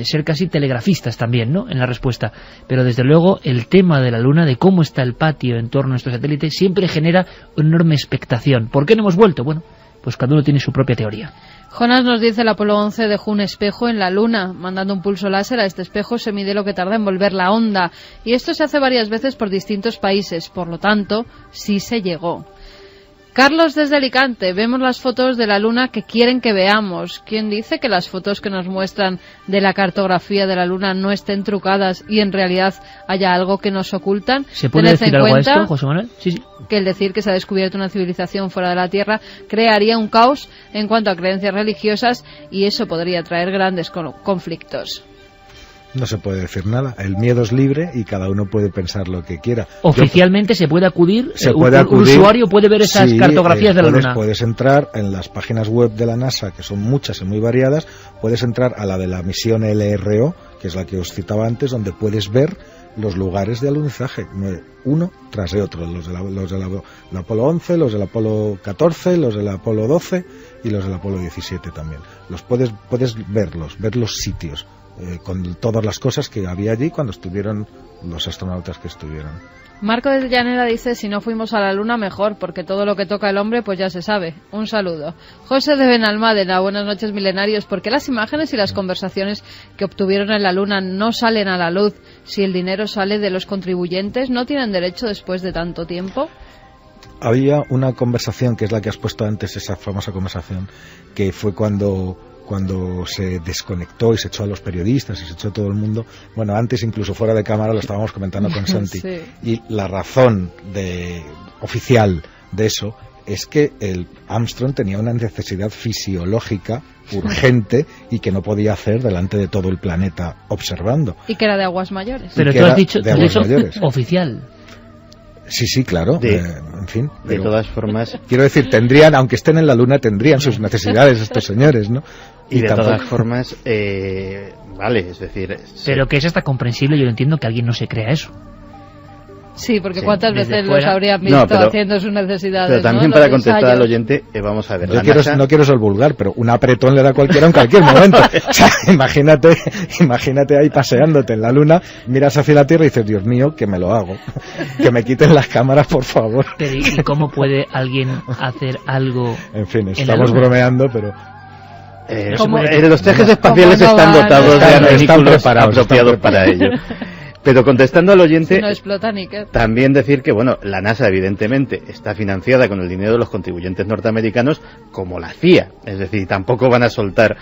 [SPEAKER 3] ser casi telegrafistas también, ¿no?, en la respuesta. Pero desde luego el tema de la Luna, de cómo está el patio en torno a nuestro satélite, siempre genera una enorme expectación. ¿Por qué no hemos vuelto? Bueno, pues cada uno tiene su propia teoría.
[SPEAKER 4] Jonas nos dice: el Apolo 11 dejó un espejo en la Luna. Mandando un pulso láser a este espejo se mide lo que tarda en volver la onda. Y esto se hace varias veces por distintos países. Por lo tanto, sí se llegó. Carlos desde Alicante: vemos las fotos de la Luna que quieren que veamos. ¿Quién dice que las fotos que nos muestran de la cartografía de la Luna no estén trucadas y en realidad haya algo que nos ocultan?
[SPEAKER 3] ¿Se puede decir algo a esto, José Manuel? Sí.
[SPEAKER 4] Que el decir que se ha descubierto una civilización fuera de la Tierra crearía un caos en cuanto a creencias religiosas, y eso podría traer grandes conflictos.
[SPEAKER 6] No se puede decir nada. El miedo es libre y cada uno puede pensar lo que quiera.
[SPEAKER 3] Oficialmente se puede acudir, un usuario puede ver esas cartografías de la Luna.
[SPEAKER 6] Puedes entrar en las páginas web de la NASA, que son muchas y muy variadas. Puedes entrar a la de la misión LRO, que es la que os citaba antes, donde puedes ver los lugares de alunizaje, uno tras de otro, los del Apolo 11, los del Apolo 14, los del Apolo 12 y los del Apolo 17 también. Puedes ver los sitios, con todas las cosas que había allí cuando estuvieron los astronautas que estuvieron.
[SPEAKER 4] Marco de Llanera dice: si no fuimos a la Luna, mejor, porque todo lo que toca el hombre pues ya se sabe. Un saludo. José de Benalmádena: buenas noches, milenarios. ¿Por qué las imágenes y las conversaciones que obtuvieron en la Luna no salen a la luz? Si el dinero sale de los contribuyentes, ¿no tienen derecho después de tanto tiempo?
[SPEAKER 6] Había una conversación, que es la que has puesto antes, esa famosa conversación, que fue cuando se desconectó y se echó a los periodistas y se echó a todo el mundo. Bueno, antes incluso fuera de cámara lo estábamos comentando con Santi. Sí. Y la razón oficial de eso es que el Armstrong tenía una necesidad fisiológica urgente y que no podía hacer delante de todo el planeta observando.
[SPEAKER 4] Y que era de aguas mayores.
[SPEAKER 3] Pero tú has dicho oficial.
[SPEAKER 6] Sí, claro. En fin.
[SPEAKER 5] De todas formas,
[SPEAKER 6] quiero decir, tendrían, aunque estén en la Luna, tendrían sus necesidades estos señores, ¿no?
[SPEAKER 5] Y de todas formas, vale, es decir...
[SPEAKER 3] Pero que es hasta comprensible, yo entiendo que alguien no se crea eso.
[SPEAKER 4] Sí, porque cuántas veces los habrían visto haciendo sus necesidades.
[SPEAKER 5] Pero también, ¿no?, para contestar al oyente, vamos a ver.
[SPEAKER 6] No quiero ser vulgar, pero un apretón le da a cualquiera en cualquier momento. O sea, imagínate ahí paseándote en la Luna, miras hacia la Tierra y dices: Dios mío, que me lo hago. Que me quiten las cámaras, por favor.
[SPEAKER 3] Pero ¿y cómo puede alguien hacer algo?
[SPEAKER 6] En fin, estamos bromeando, pero...
[SPEAKER 5] los trajes espaciales están dotados de artículos apropiados para ello. Pero contestando al oyente,
[SPEAKER 4] si no explota níquel.
[SPEAKER 5] También decir que, bueno, la NASA evidentemente está financiada con el dinero de los contribuyentes norteamericanos, como la CIA. Es decir, tampoco van a soltar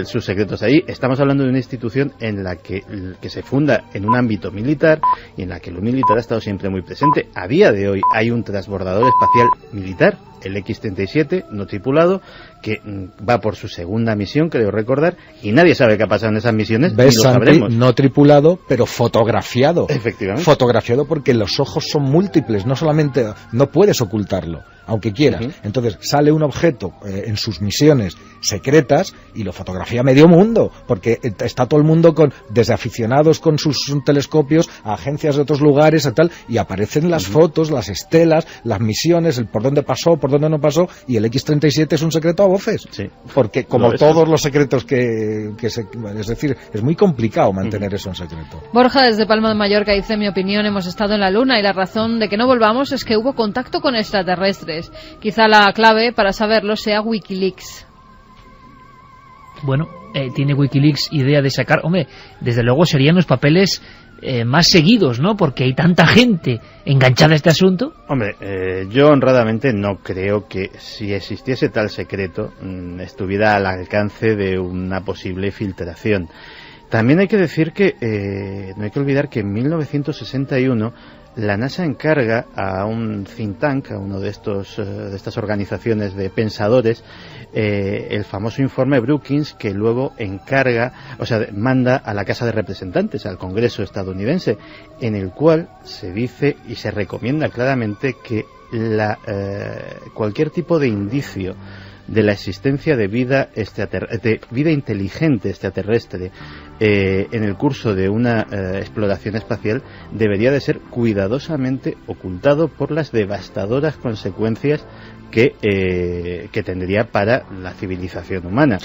[SPEAKER 5] sus secretos ahí. Estamos hablando de una institución en la que se funda en un ámbito militar y en la que lo militar ha estado siempre muy presente. A día de hoy hay un transbordador espacial militar, el X-37, no tripulado, que va por su segunda misión, creo recordar, y nadie sabe qué ha pasado en esas misiones, ni lo sabremos.
[SPEAKER 6] No tripulado, pero fotografiado.
[SPEAKER 5] Efectivamente.
[SPEAKER 6] Fotografiado porque los ojos son múltiples, no solamente, no puedes ocultarlo, aunque quieras. Entonces sale un objeto en sus misiones secretas y lo fotografía medio mundo, porque está todo el mundo desde aficionados con sus telescopios a agencias de otros lugares y tal, y aparecen las fotos, las estelas, las misiones, el por dónde pasó, por dónde no pasó, y el X-37 es un secreto a voces.
[SPEAKER 5] Sí.
[SPEAKER 6] Porque como todos los secretos es decir, es muy complicado mantener eso en secreto.
[SPEAKER 4] Borja desde Palma de Mallorca dice: en mi opinión, hemos estado en la Luna y la razón de que no volvamos es que hubo contacto con extraterrestres. Quizá la clave para saberlo sea Wikileaks.
[SPEAKER 3] Bueno, tiene Wikileaks idea de sacar... Hombre, desde luego serían los papeles más seguidos, ¿no? Porque hay tanta gente enganchada a este asunto.
[SPEAKER 5] Hombre, yo honradamente no creo que si existiese tal secreto estuviera al alcance de una posible filtración. También hay que decir que no hay que olvidar que en 1961 la NASA encarga a un think tank, a uno de estas organizaciones de pensadores, el famoso informe Brookings, que luego manda a la Casa de Representantes, al Congreso estadounidense, en el cual se dice y se recomienda claramente que cualquier tipo de indicio de la existencia de vida inteligente extraterrestre en el curso de una exploración espacial debería de ser cuidadosamente ocultado por las devastadoras consecuencias que tendría para la civilización humana.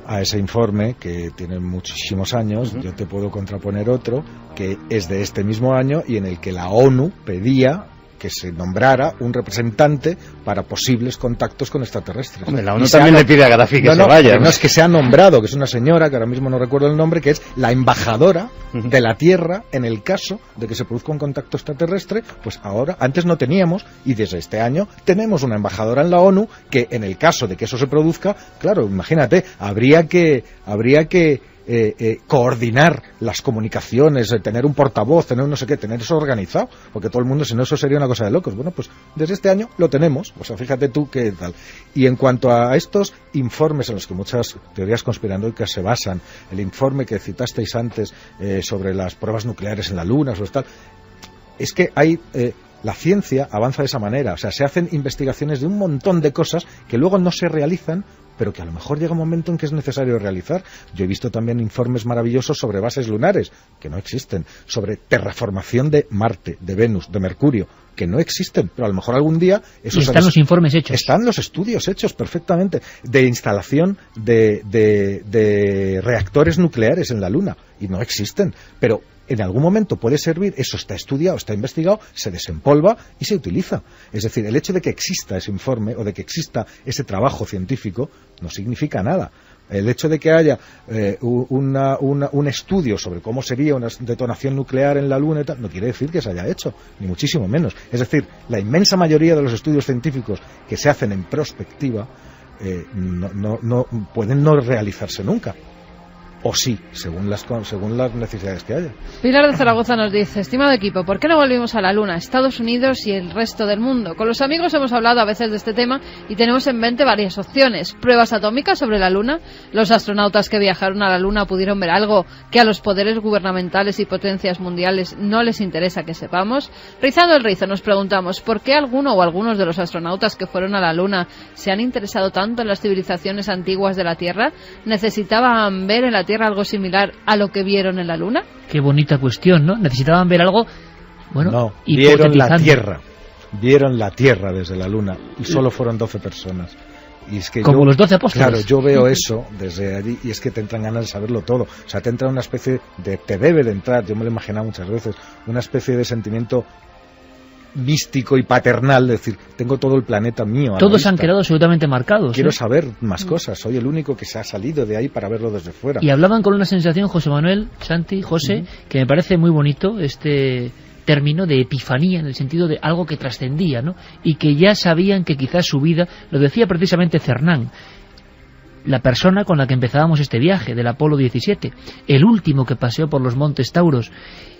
[SPEAKER 6] A ese informe, que tiene muchísimos años, yo te puedo contraponer otro que es de este mismo año y en el que la ONU pedía que se nombrara un representante para posibles contactos con extraterrestres.
[SPEAKER 5] Hombre, la ONU también le pide a Gaddafi que se vaya.
[SPEAKER 6] No es que se ha nombrado, que es una señora, que ahora mismo no recuerdo el nombre, que es la embajadora de la Tierra en el caso de que se produzca un contacto extraterrestre. Pues ahora, antes no teníamos, y desde este año tenemos una embajadora en la ONU que en el caso de que eso se produzca, claro, imagínate, habría que coordinar las comunicaciones, tener un portavoz, tener no sé qué, tener eso organizado, porque todo el mundo, si no, eso sería una cosa de locos. Bueno, pues desde este año lo tenemos, o sea, fíjate tú qué tal. Y en cuanto a estos informes en los que muchas teorías conspiranoicas se basan, el informe que citasteis antes sobre las pruebas nucleares en la Luna, sobre tal, es que hay... la ciencia avanza de esa manera, o sea, se hacen investigaciones de un montón de cosas que luego no se realizan, pero que a lo mejor llega un momento en que es necesario realizar. Yo he visto también informes maravillosos sobre bases lunares, que no existen, sobre terraformación de Marte, de Venus, de Mercurio, que no existen, pero a lo mejor algún día...
[SPEAKER 3] Y están los informes hechos.
[SPEAKER 6] Están los estudios hechos perfectamente, de instalación de reactores nucleares en la Luna, y no existen, pero... en algún momento puede servir, eso está estudiado, está investigado, se desempolva y se utiliza. Es decir, el hecho de que exista ese informe o de que exista ese trabajo científico no significa nada. El hecho de que haya un estudio sobre cómo sería una detonación nuclear en la Luna y tal, no quiere decir que se haya hecho, ni muchísimo menos. Es decir, la inmensa mayoría de los estudios científicos que se hacen en prospectiva no pueden no realizarse nunca. O sí, según las necesidades que haya.
[SPEAKER 4] Pilar de Zaragoza nos dice: estimado equipo, ¿por qué no volvimos a la Luna, Estados Unidos y el resto del mundo? Con los amigos hemos hablado a veces de este tema y tenemos en mente varias opciones. Pruebas atómicas sobre la Luna. Los astronautas que viajaron a la Luna pudieron ver algo que a los poderes gubernamentales y potencias mundiales no les interesa que sepamos. Rizando el rizo nos preguntamos ¿por qué alguno o algunos de los astronautas que fueron a la Luna se han interesado tanto en las civilizaciones antiguas de la Tierra? ¿Necesitaban ver en la Tierra algo similar a lo que vieron en la Luna?
[SPEAKER 3] Qué bonita cuestión, ¿no? Necesitaban ver algo, bueno,
[SPEAKER 6] no, vieron la Tierra desde la Luna y solo fueron 12 personas. Y es que
[SPEAKER 3] como los 12 apóstoles.
[SPEAKER 6] Claro, yo veo eso desde allí y es que te entran ganas de saberlo todo. O sea, te entra una especie de... te debe de entrar, yo me lo he imaginado muchas veces, una especie de sentimiento místico y paternal, de decir, tengo todo el planeta mío.
[SPEAKER 3] Todos han quedado absolutamente marcados.
[SPEAKER 6] Quiero saber más cosas, soy el único que se ha salido de ahí para verlo desde fuera.
[SPEAKER 3] Y hablaban con una sensación, José Manuel, Santi, José, que me parece muy bonito este término de epifanía, en el sentido de algo que trascendía, ¿no? Y que ya sabían que quizás su vida, lo decía precisamente Cernán, la persona con la que empezábamos este viaje del Apolo 17, el último que paseó por los montes Tauros,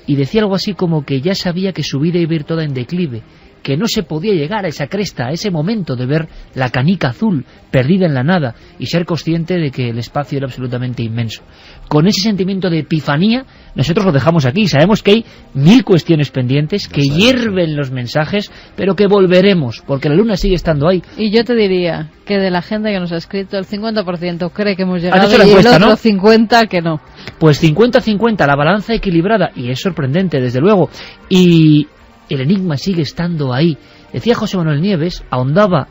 [SPEAKER 3] y decía algo así como que ya sabía que su vida iba a ir toda en declive, que no se podía llegar a esa cresta, a ese momento de ver la canica azul perdida en la nada y ser consciente de que el espacio era absolutamente inmenso. Con ese sentimiento de epifanía, nosotros lo dejamos aquí. Sabemos que hay 1000 cuestiones pendientes, que hierven los mensajes, pero que volveremos, porque la Luna sigue estando ahí.
[SPEAKER 4] Y yo te diría que de la gente que nos ha escrito, el 50% cree que hemos llegado
[SPEAKER 3] y
[SPEAKER 4] el otro
[SPEAKER 3] ¿no?
[SPEAKER 4] 50% que no.
[SPEAKER 3] Pues 50-50, la balanza equilibrada, y es sorprendente, desde luego. Y el enigma sigue estando ahí. Decía José Manuel Nieves, ahondaba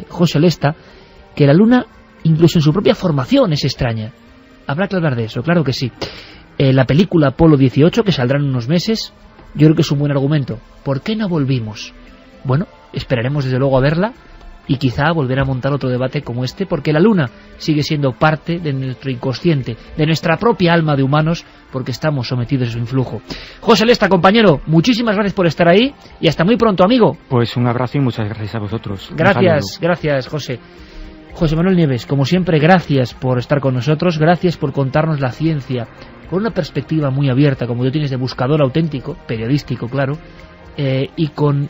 [SPEAKER 3] José Lesta, que la Luna, incluso en su propia formación, es extraña. Habrá que hablar de eso, claro que sí. La película Apolo 18, que saldrá en unos meses, yo creo que es un buen argumento. ¿Por qué no volvimos? Bueno, esperaremos desde luego a verla y quizá volver a montar otro debate como este, porque la Luna sigue siendo parte de nuestro inconsciente, de nuestra propia alma de humanos, porque estamos sometidos a su influjo. José Lesta, compañero, muchísimas gracias por estar ahí y hasta muy pronto, amigo.
[SPEAKER 9] Pues un abrazo y muchas gracias a vosotros.
[SPEAKER 3] Gracias, José. José Manuel Nieves, como siempre, gracias por estar con nosotros, gracias por contarnos la ciencia con una perspectiva muy abierta, como tú tienes, de buscador auténtico, periodístico, claro, y con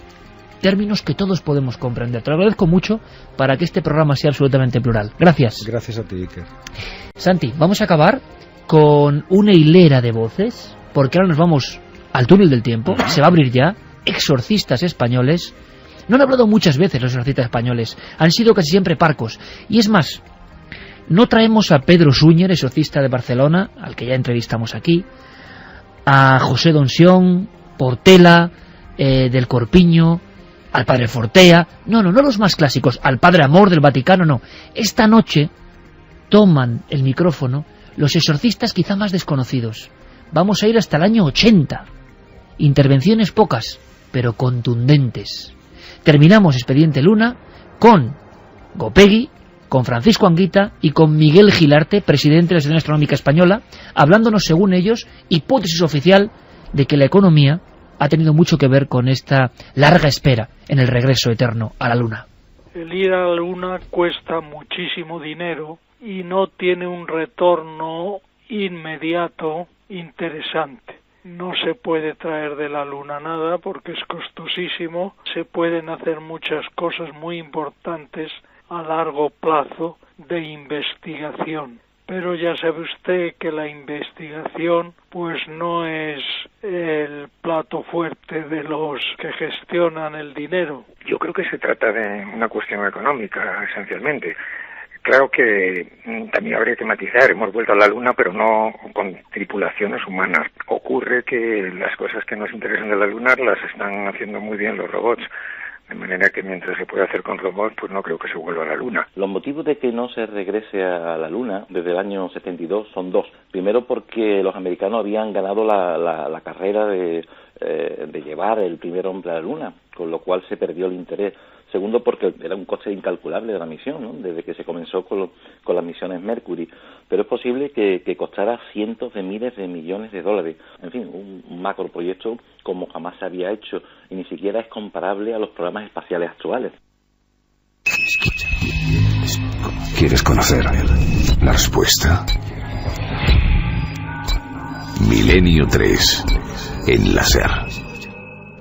[SPEAKER 3] términos que todos podemos comprender. Te lo agradezco mucho para que este programa sea absolutamente plural. Gracias.
[SPEAKER 6] Gracias a ti, Iker.
[SPEAKER 3] Santi, vamos a acabar con una hilera de voces, porque ahora nos vamos al túnel del tiempo, se va a abrir ya, exorcistas españoles, No han hablado muchas veces los exorcistas españoles, han sido casi siempre parcos. Y es más, no traemos a Pedro Súñer, exorcista de Barcelona, al que ya entrevistamos aquí, a José Donsión, Portela, del Corpiño, al padre Fortea, no los más clásicos, al padre Amor del Vaticano, no. Esta noche toman el micrófono los exorcistas quizá más desconocidos. Vamos a ir hasta el año 80. Intervenciones pocas, pero contundentes. Terminamos Expediente Luna con Gopegui, con Francisco Anguita y con Miguel Gilarte, presidente de la Asociación Astronómica Española, hablándonos, según ellos, hipótesis oficial de que la economía ha tenido mucho que ver con esta larga espera en el regreso eterno a la Luna.
[SPEAKER 13] El ir a la Luna cuesta muchísimo dinero y no tiene un retorno inmediato interesante. No se puede traer de la Luna nada porque es costosísimo. Se pueden hacer muchas cosas muy importantes a largo plazo de investigación. Pero ya sabe usted que la investigación pues no es el plato fuerte de los que gestionan el dinero.
[SPEAKER 14] Yo creo que se trata de una cuestión económica, esencialmente. Claro que también habría que matizar, hemos vuelto a la Luna, pero no con tripulaciones humanas. Ocurre que las cosas que nos interesan de la Luna las están haciendo muy bien los robots. De manera que mientras se puede hacer con robots, pues no creo que se vuelva a la Luna.
[SPEAKER 11] Los motivos de que no se regrese a la Luna desde el año 72 son dos. Primero, porque los americanos habían ganado la carrera de llevar el primer hombre a la Luna, con lo cual se perdió el interés. Segundo, porque era un coste incalculable de la misión, ¿no? Desde que se comenzó con las misiones Mercury. Pero es posible que costara cientos de miles de millones de dólares. En fin, un macroproyecto como jamás se había hecho y ni siquiera es comparable a los programas espaciales actuales.
[SPEAKER 15] ¿Quieres conocer la respuesta? Milenio 3 en la SER.